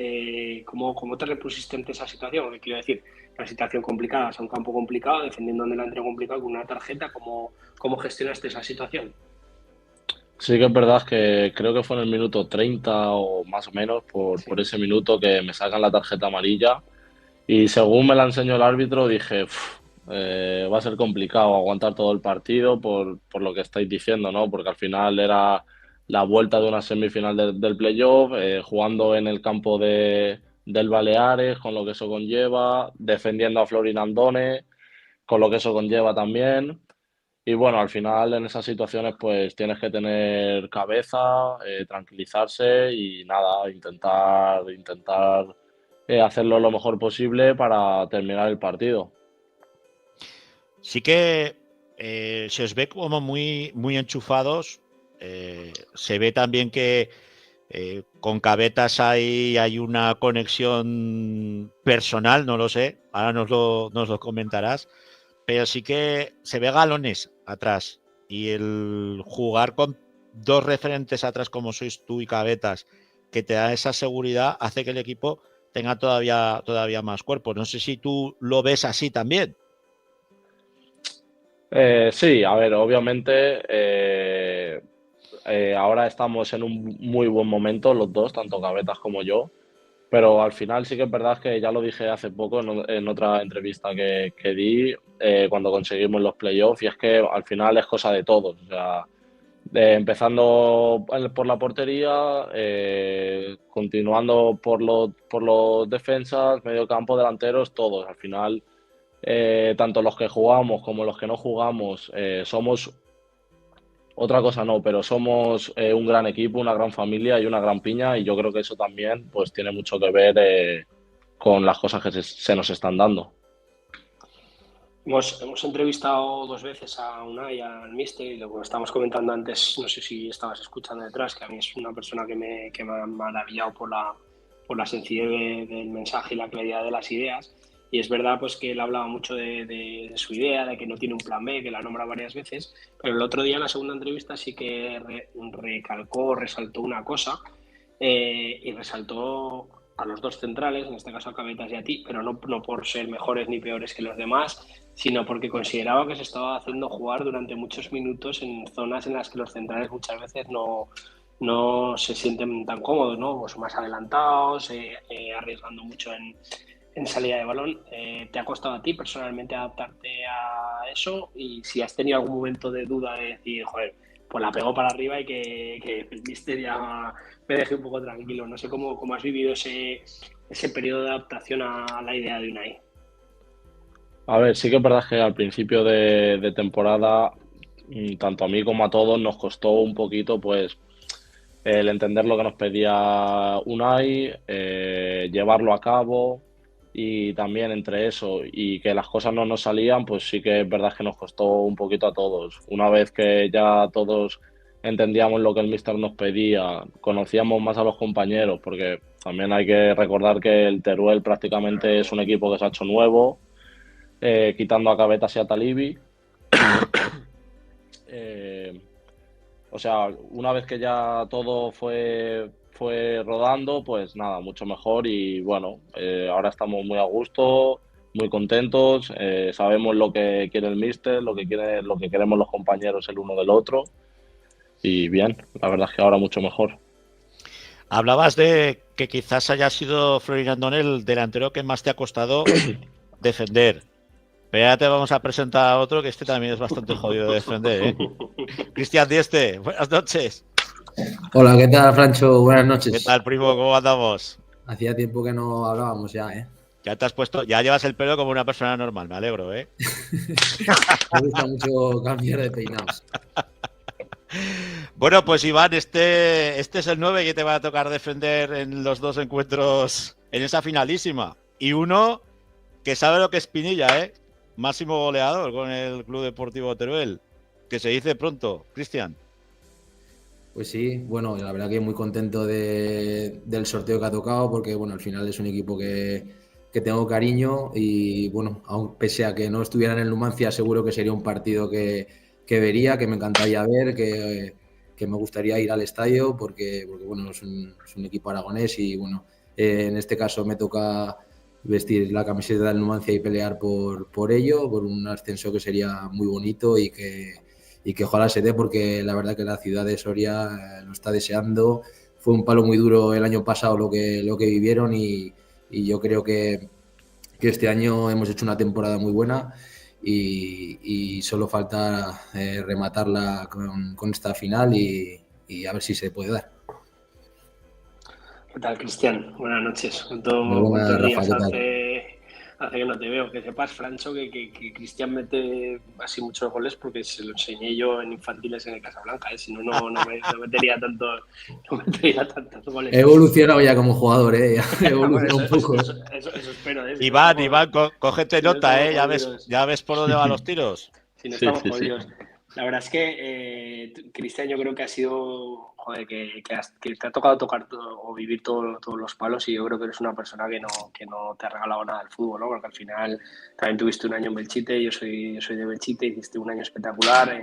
¿Cómo te repusiste ante esa situación? Quiero decir, una situación complicada, o sea, un campo complicado, defendiendo un delantero complicado con una tarjeta, ¿cómo gestionaste esa situación?
Sí que es verdad que creo que fue en el minuto 30 o más o menos, por ese minuto que me sacan la tarjeta amarilla y según me la enseñó el árbitro dije, va a ser complicado aguantar todo el partido por lo que estáis diciendo, ¿no? Porque al final era la vuelta de una semifinal del playoff, jugando en el campo del Baleares, con lo que eso conlleva, defendiendo a Florin Andone, con lo que eso conlleva también. Y bueno, al final en esas situaciones pues tienes que tener cabeza, tranquilizarse y nada, intentar hacerlo lo mejor posible para terminar el partido.
Sí que se os ve como muy, muy enchufados. Se ve también que con Cabetas hay una conexión personal, no lo sé, ahora nos lo comentarás, pero sí que se ve galones atrás y el jugar con dos referentes atrás como sois tú y Cabetas, que te da esa seguridad, hace que el equipo tenga todavía más cuerpo. No sé si tú lo ves así también.
Sí, a ver, obviamente ahora estamos en un muy buen momento los dos, tanto Cabetas como yo, pero al final sí que es verdad que ya lo dije hace poco en otra entrevista que di cuando conseguimos los playoffs, y es que al final es cosa de todos, o sea, empezando por la portería, continuando por los defensas, medio campo, delanteros, todos, al final... tanto los que jugamos como los que no jugamos, somos otra cosa no, pero somos un gran equipo, una gran familia y una gran piña, y yo creo que eso también pues tiene mucho que ver con las cosas que se nos están dando.
Hemos entrevistado 2 veces a Unai, al míster, y lo que estábamos comentando antes, no sé si estabas escuchando detrás, que a mí es una persona que me ha maravillado por la sencillez del mensaje y la claridad de las ideas. Y es verdad pues que él hablaba mucho de su idea, de que no tiene un plan B, que la nombra varias veces, pero el otro día en la segunda entrevista sí que resaltó una cosa, y resaltó a los 2 centrales, en este caso a Cabetas y a ti, pero no por ser mejores ni peores que los demás, sino porque consideraba que se estaba haciendo jugar durante muchos minutos en zonas en las que los centrales muchas veces no se sienten tan cómodos, ¿no? Pues más adelantados, arriesgando mucho en salida de balón. ¿Te ha costado a ti personalmente adaptarte a eso? Y si has tenido algún momento de duda de decir, joder, pues la pego para arriba y que el míster ya me deje un poco tranquilo. No sé cómo has vivido ese periodo de adaptación a la idea de Unai.
A ver, sí que es verdad que al principio de temporada, tanto a mí como a todos, nos costó un poquito pues el entender lo que nos pedía Unai, llevarlo a cabo, y también entre eso y que las cosas no nos salían, pues sí que es verdad que nos costó un poquito a todos. Una vez que ya todos entendíamos lo que el míster nos pedía, conocíamos más a los compañeros, porque también hay que recordar que el Teruel prácticamente es un equipo que se ha hecho nuevo, quitando a Cabetas y a Talibi. O sea, una vez que ya todo fue rodando, pues nada, mucho mejor. Y bueno, ahora estamos muy a gusto, muy contentos, sabemos lo que quiere el míster, lo que queremos los compañeros el uno del otro, y bien, la verdad es que ahora mucho mejor.
Hablabas de que quizás haya sido Florin Andón el delantero que más te ha costado defender. Pero ya te vamos a presentar a otro que este también es bastante jodido de defender, ¿eh? Cristian Dieste, buenas noches.
Hola, ¿qué tal, Francho? Buenas noches.
¿Qué tal, primo? ¿Cómo andamos?
Hacía tiempo que no hablábamos ya, ¿eh?
Ya te has puesto, ya llevas el pelo como una persona normal, me alegro, ¿eh?
Me gusta mucho cambiar de peinados.
Bueno, pues Iván, este es el 9 que te va a tocar defender en los 2 encuentros en esa finalísima. Y uno que sabe lo que es Pinilla, ¿eh? Máximo goleador con el Club Deportivo Teruel. Que se dice pronto, Cristian.
Pues sí, bueno, la verdad que muy contento del sorteo que ha tocado, porque bueno, al final es un equipo que tengo cariño y bueno, aun pese a que no estuviera en el Numancia, seguro que sería un partido que vería, que me encantaría ver, que me gustaría ir al estadio, porque bueno, es un equipo aragonés y bueno, en este caso me toca vestir la camiseta del Numancia y pelear por ello, por un ascenso que sería muy bonito y que ojalá se dé, porque la verdad que la ciudad de Soria lo está deseando. Fue un palo muy duro el año pasado lo que vivieron y yo creo que este año hemos hecho una temporada muy buena y solo falta rematarla con esta final y a ver si se puede dar.
¿Qué tal, Cristian? Buenas noches.
Muy buena,
¿Cuántos días
Rafa, ¿qué tal?
hace que no te veo? Que sepas, Francho, que Cristian mete así muchos goles porque se lo enseñé yo en infantiles en el Casablanca, ¿eh? Si no, no metería tantos goles.
He evolucionado ya como jugador, ¿eh? He evolucionado un poco.
Eso espero, ¿eh? Si
Iván,
no estamos,
cógete
si no
nota, ¿eh?
jodidos.
Ya ves por dónde van los tiros.
Si no estamos jodidos. La verdad es que, Cristian, yo creo que ha sido, joder, que te ha tocado tocar o vivir todos los palos, y yo creo que eres una persona que no te ha regalado nada del fútbol, ¿no? Porque al final también tuviste un año en Belchite, yo soy de Belchite, hiciste un año espectacular,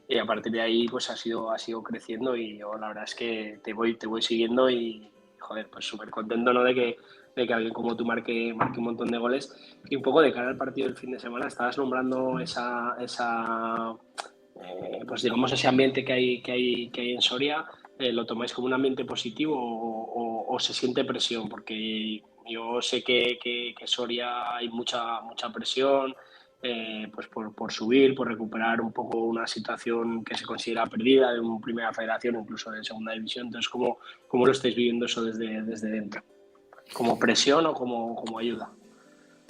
y a partir de ahí pues ha sido creciendo, y yo la verdad es que te voy siguiendo y, joder, pues súper contento, ¿no? de que alguien como tú marque un montón de goles. Y un poco de cara al partido del fin de semana, estabas nombrando pues digamos ese ambiente que hay en Soria. ¿Lo tomáis como un ambiente positivo o se siente presión? Porque yo sé que Soria hay mucha presión, pues por subir, por recuperar un poco una situación que se considera perdida de una primera federación, incluso de segunda división. Entonces, ¿cómo lo estáis viviendo eso desde dentro? ¿Como presión o como ayuda?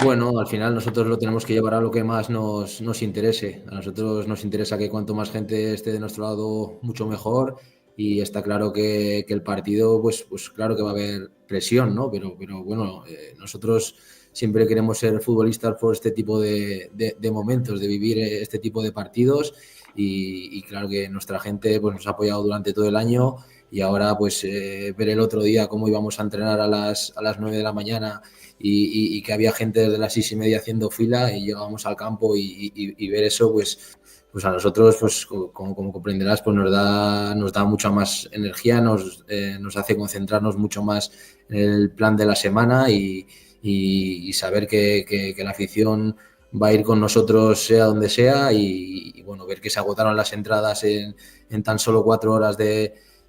Bueno, al final nosotros lo tenemos que llevar a lo que más nos interese. A nosotros nos interesa que cuanto más gente esté de nuestro lado, mucho mejor. Y está claro que el partido, pues claro que va a haber presión, ¿no? Pero bueno, nosotros siempre queremos ser futbolistas por este tipo de momentos, de vivir este tipo de partidos y claro que nuestra gente pues, nos ha apoyado durante todo el año y ahora pues ver el otro día cómo íbamos a entrenar a las 9 de la mañana y que había gente desde las 6:30 haciendo fila y llegábamos al campo y ver eso pues a nosotros, pues como comprenderás, pues nos da mucha más energía, nos hace concentrarnos mucho más en el plan de la semana y saber que la afición va a ir con nosotros sea donde sea y bueno, ver que se agotaron las entradas en tan solo 4 horas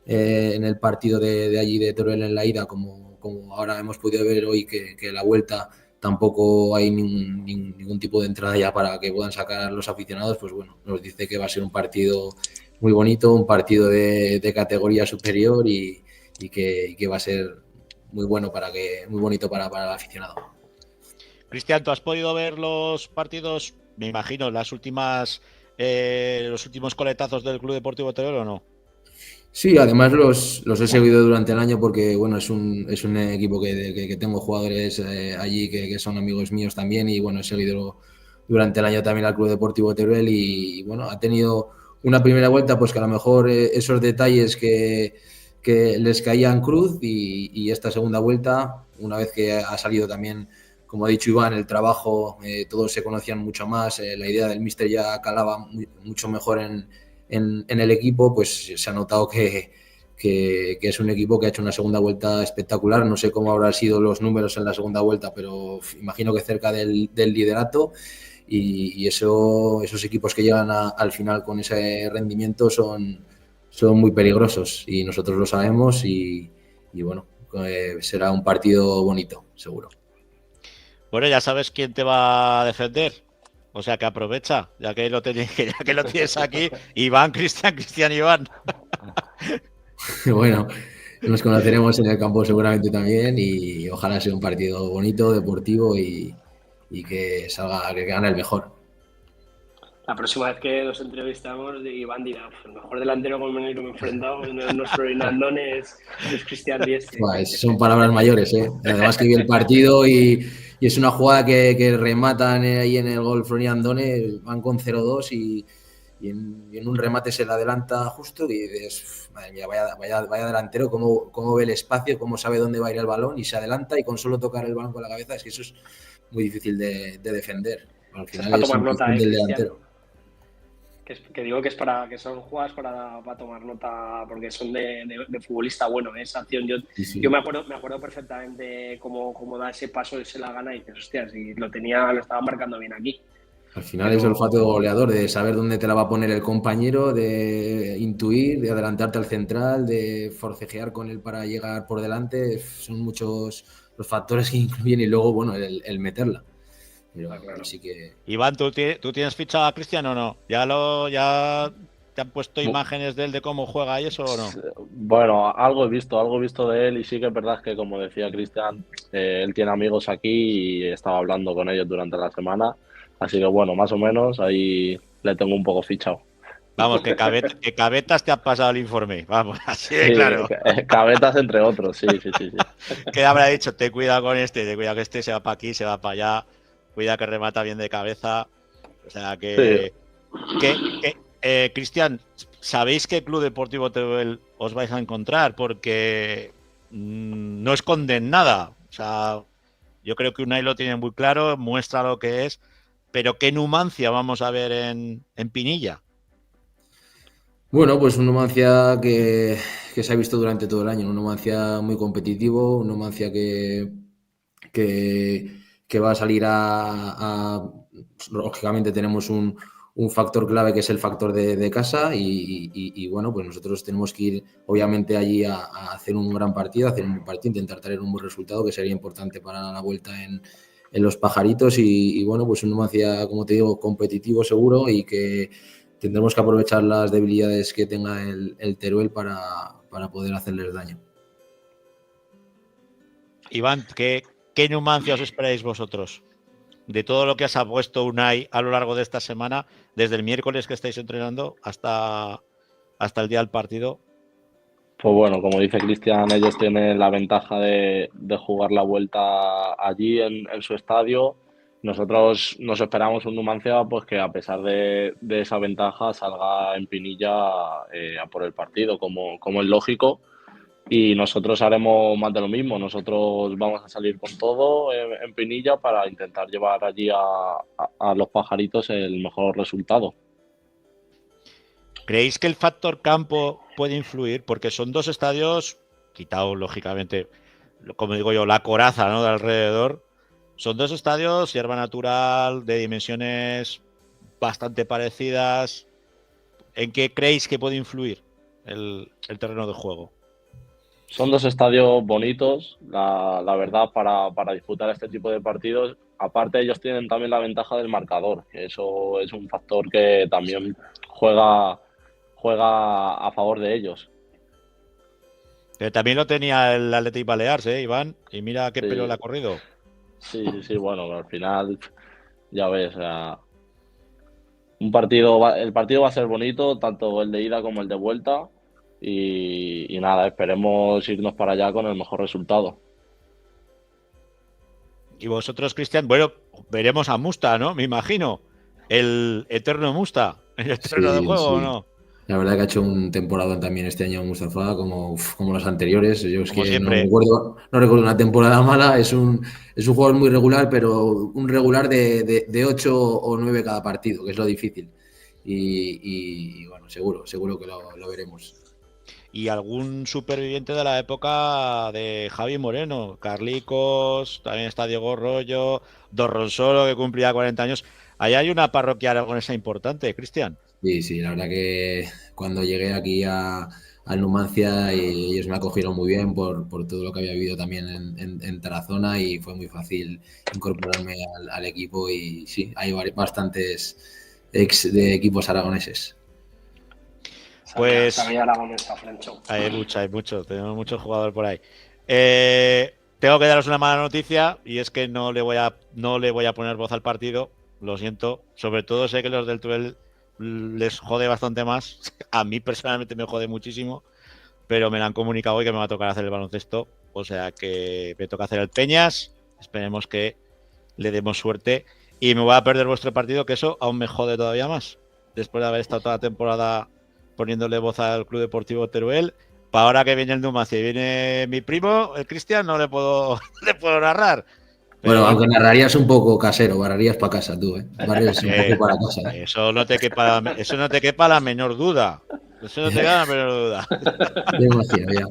en el partido de allí de Teruel en la ida, como ahora hemos podido ver hoy que la vuelta tampoco hay ningún tipo de entrada ya para que puedan sacar los aficionados, pues bueno, nos dice que va a ser un partido muy bonito, un partido de categoría superior y que va a ser muy bueno muy bonito para el aficionado.
Cristian, ¿tú has podido ver los partidos, me imagino, los últimos coletazos del Club Deportivo Teruel o no?
Sí, además los he seguido durante el año porque bueno, es un equipo que tengo jugadores allí que son amigos míos también y bueno, he seguido durante el año también al Club Deportivo Teruel y bueno, ha tenido una primera vuelta pues que a lo mejor esos detalles que les caían cruz y esta segunda vuelta, una vez que ha salido también, como ha dicho Iván, el trabajo, todos se conocían mucho más, la idea del míster ya calaba mucho mejor en el equipo, pues se ha notado que es un equipo que ha hecho una segunda vuelta espectacular. No sé cómo habrán sido los números en la segunda vuelta, pero imagino que cerca del liderato y esos equipos que llegan al final con ese rendimiento son muy peligrosos y nosotros lo sabemos y bueno, será un partido bonito, seguro.
Bueno, ya sabes quién te va a defender. O sea que aprovecha, ya que lo tienes aquí. Iván, Cristian, Iván.
Bueno, nos conoceremos en el campo seguramente también y ojalá sea un partido bonito, deportivo y que gane el mejor.
La próxima vez que nos entrevistamos, Iván dirá, el mejor delantero con el que me he enfrentado no es Florian Andone, es Cristian Dieste.
Son palabras mayores, ¿eh? Además que vi el partido y es una jugada que rematan ahí en el gol Florian Andone, van con 0-2 y en un remate se le adelanta justo y dices, madre mía, vaya delantero, cómo ve el espacio, cómo sabe dónde va a ir el balón y se adelanta y con solo tocar el balón con la cabeza, es que eso es muy difícil de defender. Al final es un
nota,
del delantero.
Que digo que es que son jugadas para tomar nota porque son de futbolista bueno, esa acción. Yo me acuerdo perfectamente cómo da ese paso y se la gana y dices, hostias, y lo estaba marcando bien aquí.
Al final es olfato goleador, de saber dónde te la va a poner el compañero, de intuir, de adelantarte al central, de forcejear con él para llegar por delante. Son muchos los factores que incluyen y luego, bueno, el meterla. Pero claro. Así que...
Iván, ¿tú tienes fichado a Cristian o no? ¿Ya te han puesto imágenes de él de cómo juega y eso o no?
Bueno, algo he visto de él y sí que es verdad que, como decía Cristian, él tiene amigos aquí y estaba hablando con ellos durante la semana. Así que bueno, más o menos ahí le tengo un poco fichado.
Vamos, que Cabetas te ha pasado el informe. Vamos, así de claro.
Cabetas entre otros, sí.
Que habrá dicho, ten cuidado con te cuidado que este se va para aquí, se va para allá. Cuida que remata bien de cabeza. O sea que...
Sí.
Cristian, ¿sabéis qué Club Deportivo Teruel os vais a encontrar? Porque no esconden nada. O sea, yo creo que Unai lo tiene muy claro, muestra lo que es. Pero ¿qué Numancia vamos a ver en Pinilla?
Bueno, pues un Numancia que se ha visto durante todo el año. Un Numancia muy competitivo, un Numancia que va a salir lógicamente tenemos un factor clave que es el factor de casa y bueno, pues nosotros tenemos que ir obviamente allí a hacer un gran partido, intentar traer un buen resultado que sería importante para la vuelta en los Pajaritos y bueno, pues un Numancia, como te digo, competitivo seguro y que tendremos que aprovechar las debilidades que tenga el Teruel para poder hacerles daño.
Iván, ¿qué Numancia os esperáis vosotros? De todo lo que os ha puesto Unai a lo largo de esta semana, desde el miércoles que estáis entrenando hasta el día del partido.
Pues bueno, como dice Cristian, ellos tienen la ventaja de jugar la vuelta allí en su estadio. Nosotros nos esperamos un Numancia pues que a pesar de esa ventaja salga en Pinilla a por el partido, como es lógico. Y nosotros haremos más de lo mismo. Nosotros vamos a salir con todo en Pinilla para intentar llevar allí a los pajaritos el mejor resultado.
¿Creéis que el factor campo puede influir? Porque son dos estadios, quitado lógicamente, como digo yo, la coraza, ¿no?, de alrededor. Son dos estadios, hierba natural, de dimensiones bastante parecidas. ¿En qué creéis que puede influir el terreno de juego?
Son dos estadios bonitos, la verdad, para disputar este tipo de partidos. Aparte, ellos tienen también la ventaja del marcador, que eso es un factor que también juega a favor de ellos.
Pero también lo tenía el Athletic Balears, Iván, y mira qué
Sí.
pelo le ha corrido.
Sí, bueno, al final, ya ves, o sea, el partido va a ser bonito, tanto el de ida como el de vuelta, y nada, esperemos irnos para allá con el mejor resultado.
Y vosotros, Cristian, bueno, veremos a Musta, ¿no? Me imagino. El eterno Musta en el terreno de juego, ¿o no?
La verdad que ha hecho un temporada también este año Mustafa, como los anteriores. Yo es
Como
que
siempre.
no recuerdo una temporada mala. Es un jugador muy regular, pero un regular de 8 o 9 cada partido, que es lo difícil. Y bueno, seguro que lo veremos.
Y algún superviviente de la época de Javi Moreno, Carlicos, también está Diego Rollo, Dorronsolo, que cumplía 40 años. Ahí hay una parroquia aragonesa importante, Cristian.
Sí, la verdad que cuando llegué aquí al Numancia, ellos me acogieron muy bien por todo lo que había vivido también en Tarazona, y fue muy fácil incorporarme al equipo. Y sí, hay bastantes ex de equipos aragoneses.
Pues
Sabía aragonesa, Francho.
hay mucho, tenemos muchos jugadores por ahí. Tengo que daros una mala noticia, y es que no le voy a poner voz al partido, lo siento. Sobre todo sé que los del Tuel les jode bastante más. A mí personalmente me jode muchísimo, pero me lo han comunicado hoy que me va a tocar hacer el baloncesto, o sea que me toca hacer el Peñas. Esperemos que le demos suerte y me voy a perder vuestro partido, que eso aún me jode todavía más, después de haber estado toda la temporada poniéndole voz al Club Deportivo Teruel. Para ahora que viene el Numancia y viene mi primo, el Cristian, no le puedo narrar. Pero
bueno, aunque narrarías un poco casero, barrerías para casa tú, barrerías un poco para casa.
Eso no te quepa la menor duda. Eso no te quepa la menor duda.
Me imagino, ya.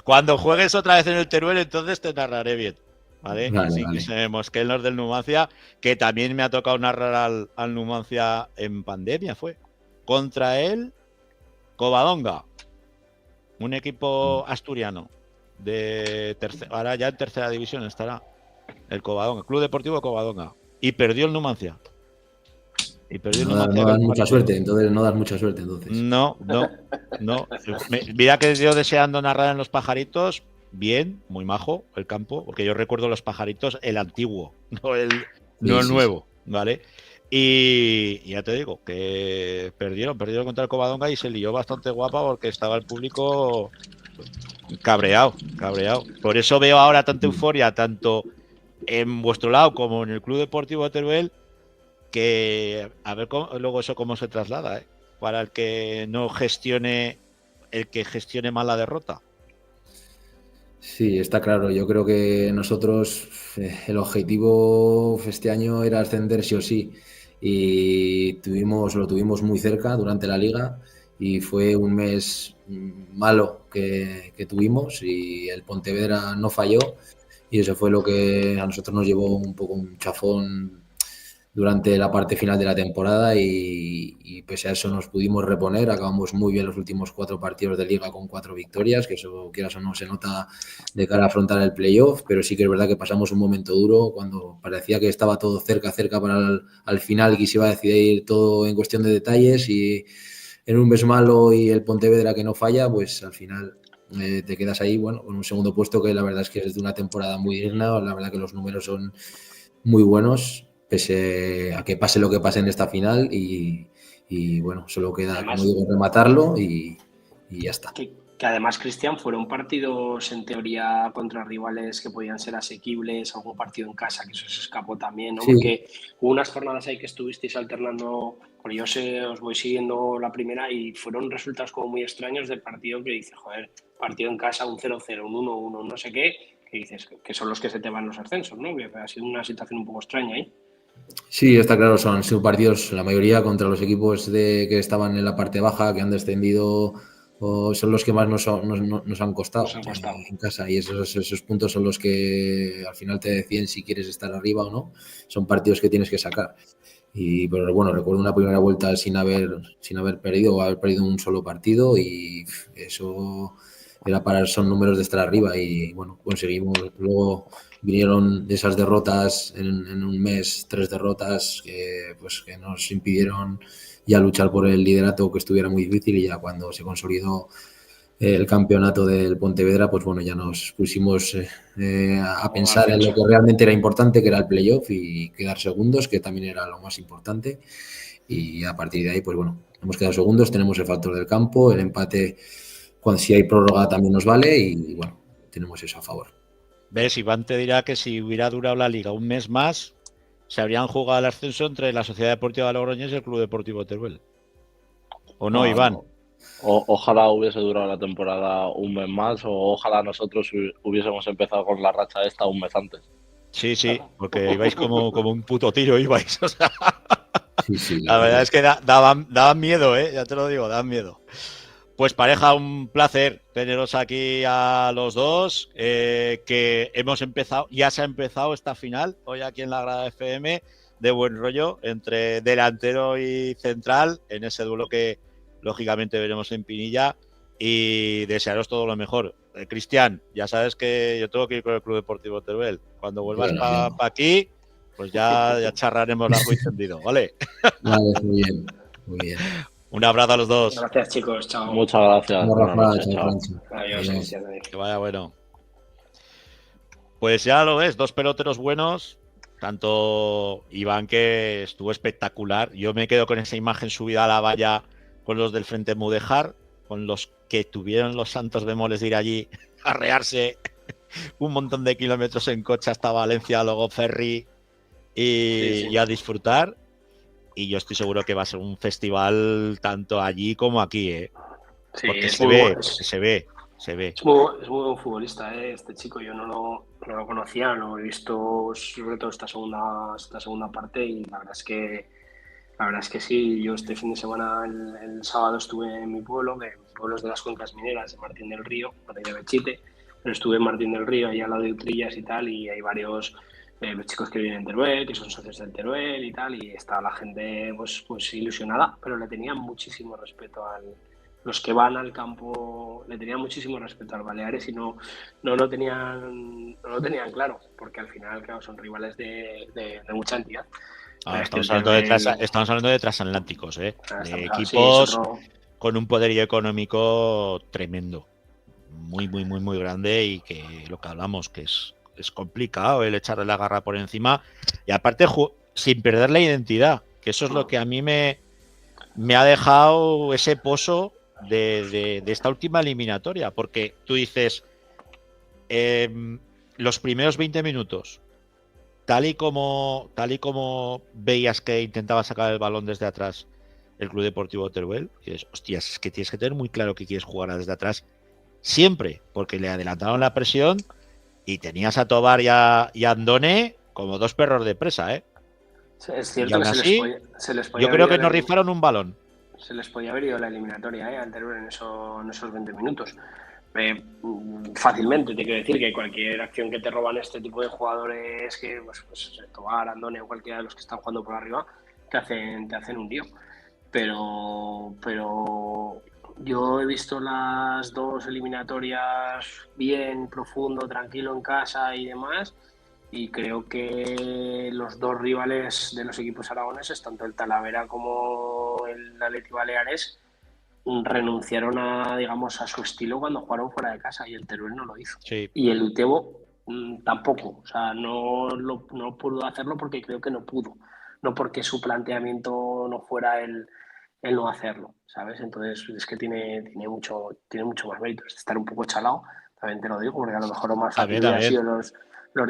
Cuando juegues otra vez en el Teruel, entonces te narraré bien. ¿Vale?
Vale.
Que sabemos que los del Numancia, que también me ha tocado narrar al Numancia en pandemia, fue. Contra él, Covadonga. Un equipo asturiano. Ahora ya en tercera división estará el Covadonga, Club Deportivo Covadonga, y perdió el Numancia.
No das mucha suerte, entonces.
No. Mira que yo deseando narrar en Los Pajaritos, bien, muy majo el campo, porque yo recuerdo Los Pajaritos, el antiguo, no el nuevo, ¿vale? Y ya te digo que perdieron contra el Covadonga, y se lió bastante guapa porque estaba el público cabreado. Por eso veo ahora tanta euforia, tanto en vuestro lado como en el Club Deportivo Teruel, que a ver luego eso cómo se traslada, para el que gestione mal la derrota.
Sí, está claro. Yo creo que nosotros el objetivo este año era ascender sí o sí, y lo tuvimos muy cerca durante la liga, y fue un mes malo que tuvimos, y el Pontevedra no falló, y eso fue lo que a nosotros nos llevó un poco un chafón durante la parte final de la temporada, y pese a eso nos pudimos reponer. Acabamos muy bien los últimos 4 partidos de liga con 4 victorias, que eso, quieras o no, se nota de cara a afrontar el playoff, pero sí que es verdad que pasamos un momento duro cuando parecía que estaba todo cerca para al final, que se iba a decidir todo en cuestión de detalles, y en un mes malo y el Pontevedra que no falla, pues al final te quedas ahí, bueno, con un segundo puesto que la verdad es que es de una temporada muy digna. La verdad que los números son muy buenos, pese a que pase lo que pase en esta final, y bueno, solo queda, además, como digo, rematarlo y y ya está.
Que además, Cristian, fueron partidos en teoría contra rivales que podían ser asequibles, algún partido en casa que eso se escapó también, ¿no?
Sí.
Porque hubo unas jornadas ahí que estuvisteis alternando, porque yo os voy siguiendo la primera y fueron resultados como muy extraños de partido que dices, joder, partido en casa, un 0-0, un 1-1, no sé qué, que dices que son los que se te van los ascensos, ¿no? Que ha sido una situación un poco extraña ahí.
Sí, está claro, son partidos, la mayoría contra los equipos que estaban en la parte baja, que han descendido, o son los que más nos han costado en casa, y esos puntos son los que al final te deciden si quieres estar arriba o no. Son partidos que tienes que sacar. Pero bueno, recuerdo una primera vuelta sin haber perdido o haber perdido un solo partido, y eso son números de estar arriba, y bueno, conseguimos. Luego vinieron esas derrotas en un mes, 3 derrotas que nos impidieron ya luchar por el liderato, que estuviera muy difícil, y ya cuando se consolidó el campeonato del Pontevedra, pues bueno, ya nos pusimos a pensar en lo que realmente era importante, que era el playoff y quedar segundos, que también era lo más importante, y a partir de ahí, pues bueno, hemos quedado segundos, tenemos el factor del campo, el empate, si hay prórroga también nos vale, y bueno, tenemos eso a favor.
¿Ves? Iván te dirá que si hubiera durado la liga un mes más, se habrían jugado el ascenso entre la Sociedad Deportiva Logroñés y el Club Deportivo Teruel. ¿O no, Iván?
Ojalá hubiese durado la temporada un mes más, o ojalá nosotros hubiésemos empezado con la racha esta un mes antes.
Sí, porque ibais como un puto tiro, ibais. O sea,
sí,
la verdad es que daban miedo, ya te lo digo, daban miedo. Pues pareja, un placer teneros aquí a los dos, que hemos empezado, ya se ha empezado esta final, hoy aquí en la Grada FM, de buen rollo, entre delantero y central, en ese duelo que lógicamente veremos en Pinilla, y desearos todo lo mejor. Cristian, ya sabes que yo tengo que ir con el Club Deportivo Teruel. Cuando vuelvas para aquí, pues ya charraremos largo y tendido, ¿vale?
Vale, muy bien, muy bien.
Un abrazo a los dos.
Gracias, chicos. Chao.
Muchas gracias.
Rafa,
noches,
chao.
Adiós, Cristian.
Que vaya bueno. Pues ya lo ves, 2 peloteros buenos. Tanto Iván, que estuvo espectacular. Yo me quedo con esa imagen subida a la valla con los del Frente Mudéjar, con los que tuvieron los santos bemoles de ir allí a rearse un montón de kilómetros en coche hasta Valencia, luego ferry y a disfrutar. Y yo estoy seguro que va a ser un festival tanto allí como aquí, porque se ve.
Es muy buen futbolista, este chico. Yo no lo conocía, lo he visto sobre todo esta segunda parte, y la verdad es que sí. Yo este fin de semana, el sábado, estuve en mi pueblo, que mi pueblo es de las Cuencas Mineras, de Martín del Río, de Belchite, pero estuve en Martín del Río, ahí al lado de Utrillas y tal, y hay varios los chicos que viven en Teruel, que son socios del Teruel y tal, y estaba la gente pues ilusionada, pero le tenían muchísimo respeto los que van al campo, le tenían muchísimo respeto al Baleares, y no lo tenían claro, porque al final, claro, son rivales de mucha entidad.
Estamos hablando de transatlánticos, de equipos con un poderío económico tremendo, muy, muy, muy, muy grande, y que lo que hablamos, que es complicado el echarle la garra por encima, y aparte sin perder la identidad, que eso es lo que a mí me ha dejado ese pozo de esta última eliminatoria, porque tú dices, los primeros 20 minutos, tal y como veías que intentaba sacar el balón desde atrás el Club Deportivo Teruel, y dices, hostias, es que tienes que tener muy claro que quieres jugar desde atrás siempre, porque le adelantaron la presión y tenías a Tobar y a Andone como 2 perros de presa,
Es cierto,
y aún así,
se les podía
yo creo que no rifaron un balón.
Se les podía haber ido la eliminatoria anterior en esos 20 minutos. Fácilmente, te quiero decir que cualquier acción que te roban este tipo de jugadores, que pues Tobar, Andone o cualquiera de los que están jugando por arriba, te hacen un lío. Pero yo he visto las 2 eliminatorias bien, profundo, tranquilo en casa y demás, y creo que los 2 rivales de los equipos aragoneses, tanto el Talavera como el Athletic Baleares, renunciaron a su estilo cuando jugaron fuera de casa, y el Teruel no lo hizo.
Sí.
Y el Utebo tampoco, o sea, no pudo hacerlo porque creo que no pudo, no porque su planteamiento no fuera el el no hacerlo, ¿sabes? Entonces es que tiene mucho más mérito. Es estar un poco chalado, también te lo digo, porque a lo mejor lo más fácil hubiera sido los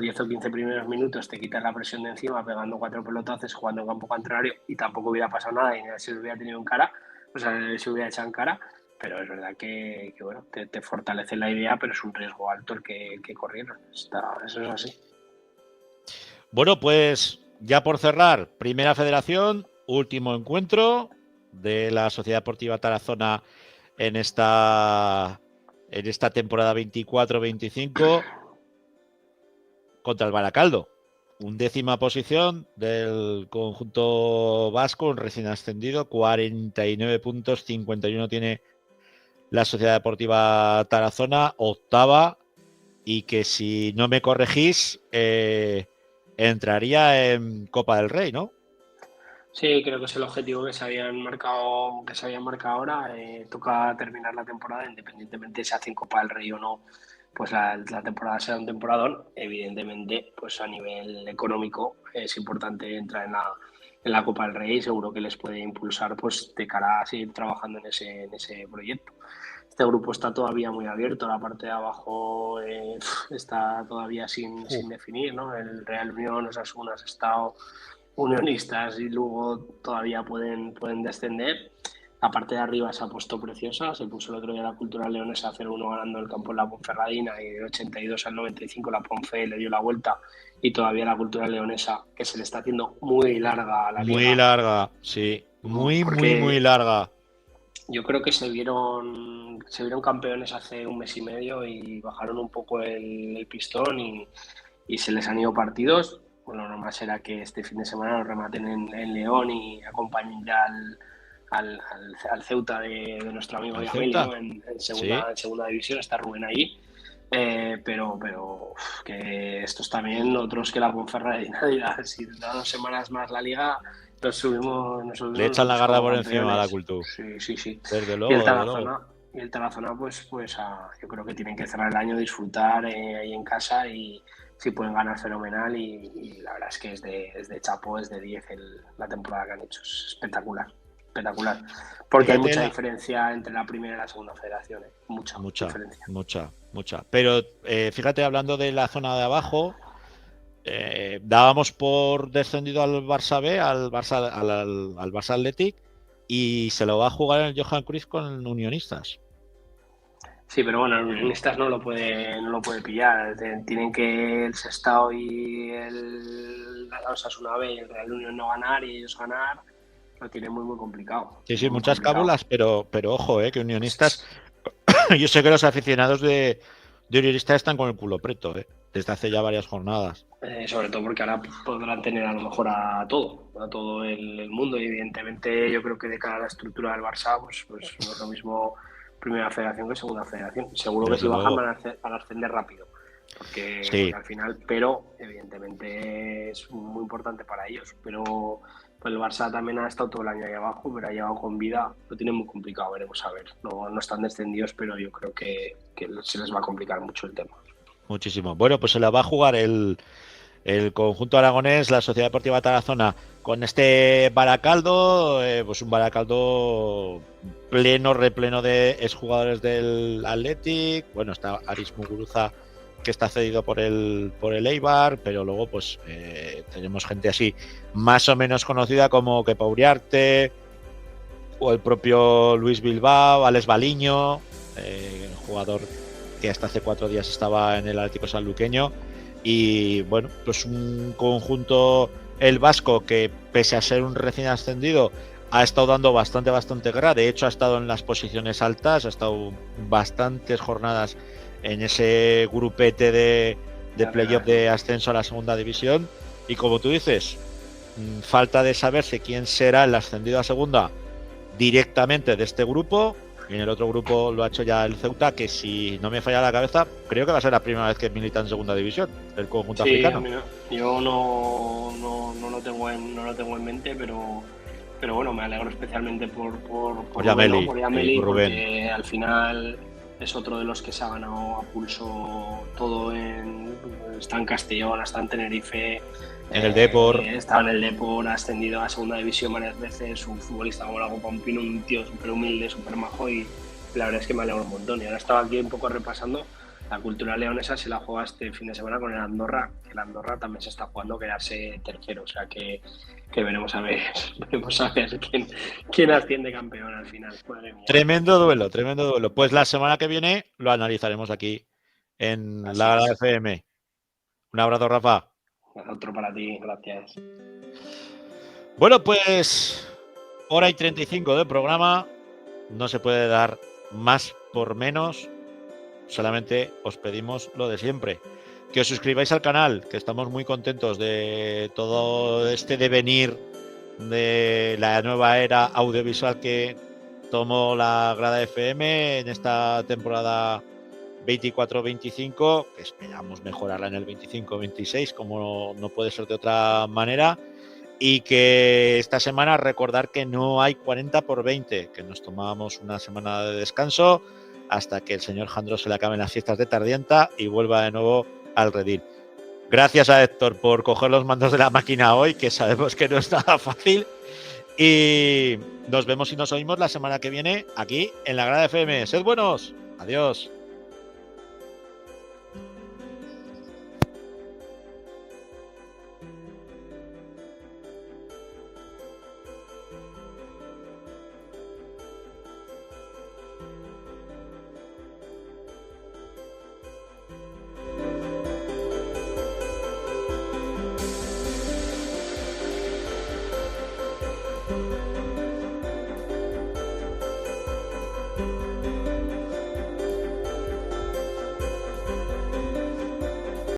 10 o 15 primeros minutos, te quitas la presión de encima pegando 4 pelotazos, jugando en campo contrario y tampoco hubiera pasado nada y ni se lo hubiera tenido en cara, o sea, se hubiera echado en cara, pero es verdad que bueno, te fortalece la idea, pero es un riesgo alto el que corrieron. Eso es así.
Bueno, pues ya por cerrar, Primera Federación, último encuentro de la Sociedad Deportiva Tarazona en esta temporada 24-25 contra el Baracaldo. 11ª posición del conjunto vasco, un recién ascendido, 49 puntos, 51 tiene la Sociedad Deportiva Tarazona, 8ª, y que si no me corregís, entraría en Copa del Rey, ¿no?
Sí, creo que es el objetivo que se habían marcado ahora. Toca terminar la temporada, independientemente si hacen Copa del Rey o no, pues la temporada será un temporadón. Evidentemente, pues a nivel económico es importante entrar en la Copa del Rey y seguro que les puede impulsar pues de cara a seguir trabajando en ese proyecto. Este grupo está todavía muy abierto, la parte de abajo está todavía sin definir, ¿no? El Real Unión, Osasuna, Sestao, Unionistas y luego todavía pueden descender. La parte de arriba se ha puesto preciosa, se puso el otro día la Cultural Leonesa 0-1 ganando el campo en la Ponferradina y del 82 al 95 la Ponfe le dio la vuelta y todavía la Cultural Leonesa, que se le está haciendo muy larga a la liga.
Muy larga, sí, muy larga.
Yo creo que se vieron campeones hace un mes y medio y bajaron un poco el pistón y se les han ido partidos. Bueno, lo normal será que este fin de semana lo rematen en León y acompañen ya al Ceuta de nuestro amigo Yamel, ¿no? en segunda división, está Rubén ahí. Pero que estos también, otros que la Ponferradina, si da 2 semanas más la liga, nos subimos
le echan la garra por encima a la cultura.
Sí.
Desde luego,
y el Tarazona, pues yo creo que tienen que cerrar el año, disfrutar ahí en casa y si pueden ganar fenomenal y la verdad es que es de chapo, es de 10 la temporada que han hecho, es espectacular. Porque hay mucha diferencia entre la primera y la segunda federación, mucha diferencia.
Mucha. Pero fíjate, hablando de la zona de abajo, dábamos por descendido al Barça B, al Barça Athletic, y se lo va a jugar en el Johan Cruyff con Unionistas.
Sí, pero bueno, el Unionistas no lo puede pillar. Tienen que el Sestao y el Osasuna B y el Real Unión no ganar y ellos ganar. Lo tiene muy complicado.
Sí, muchas cábulas, pero ojo, que Unionistas. Yo sé que los aficionados de Unionistas están con el culo preto, desde hace ya varias jornadas.
Sobre todo porque ahora podrán tener a lo mejor a todo el mundo. Y evidentemente, yo creo que de cara a la estructura del Barça, pues no es lo mismo Primera Federación que Segunda Federación. Seguro que si bajan van a ascender rápido. Porque al final, pero evidentemente es muy importante para ellos. Pero el Barça también ha estado todo el año ahí abajo, pero ha llegado con vida. Lo tiene muy complicado, veremos a ver. No están descendidos, pero yo creo que se les va a complicar mucho el tema.
Muchísimo. Bueno, pues se la va a jugar el conjunto aragonés, la Sociedad Deportiva Tarazona, con este Baracaldo, pues un Baracaldo repleno de exjugadores del Athletic. Bueno, está Aris Muguruza, que está cedido por el Eibar, pero luego pues tenemos gente así más o menos conocida como Kepa Uriarte o el propio Luis Bilbao, Alex Baliño, jugador que hasta hace 4 días estaba en el Atlético Sanluqueño. Y bueno, pues un conjunto, el vasco, que pese a ser un recién ascendido ha estado dando bastante guerra. De hecho, ha estado en las posiciones altas, ha estado bastantes jornadas en ese grupete de playoff de ascenso a la segunda división. Y como tú dices, falta de saberse quién será el ascendido a segunda directamente de este grupo. Y en el otro grupo lo ha hecho ya el Ceuta, que si no me falla la cabeza, creo que va a ser la primera vez que milita en segunda división, el conjunto africano.
Yo no lo tengo en mente, pero bueno, me alegro especialmente por Yameli,
Rubén.
Porque al final es otro de los que se ha ganado a pulso todo. Está en Castellón, está en Tenerife,
en el Depor.
Estaba en el Depor, ha ascendido a segunda división varias veces, un futbolista como Lago Pampino, un tío súper humilde, súper majo, y la verdad es que me alegro un montón. Y ahora estaba aquí un poco repasando, la cultura leonesa se la juega este fin de semana con el Andorra, que el Andorra también se está jugando a quedarse tercero, o sea que veremos a ver quién asciende campeón al final.
Tremendo duelo. Pues la semana que viene lo analizaremos aquí en La Grada FM. Un abrazo, Rafa.
Otro para ti, gracias.
Bueno, pues hora y 35 de programa. No se puede dar más por menos. Solamente os pedimos lo de siempre. Que os suscribáis al canal, que estamos muy contentos de todo este devenir de la nueva era audiovisual que tomó La Grada FM en esta temporada 24-25, que esperamos mejorarla en el 25-26, como no puede ser de otra manera, y que esta semana recordar que no hay 40x20, que nos tomábamos una semana de descanso hasta que el señor Jandro se le acaben las fiestas de Tardienta y vuelva de nuevo al redil. Gracias a Héctor por coger los mandos de la máquina hoy, que sabemos que no es nada fácil, y nos vemos y nos oímos la semana que viene aquí en La Grada FM. ¡Sed buenos! Adiós.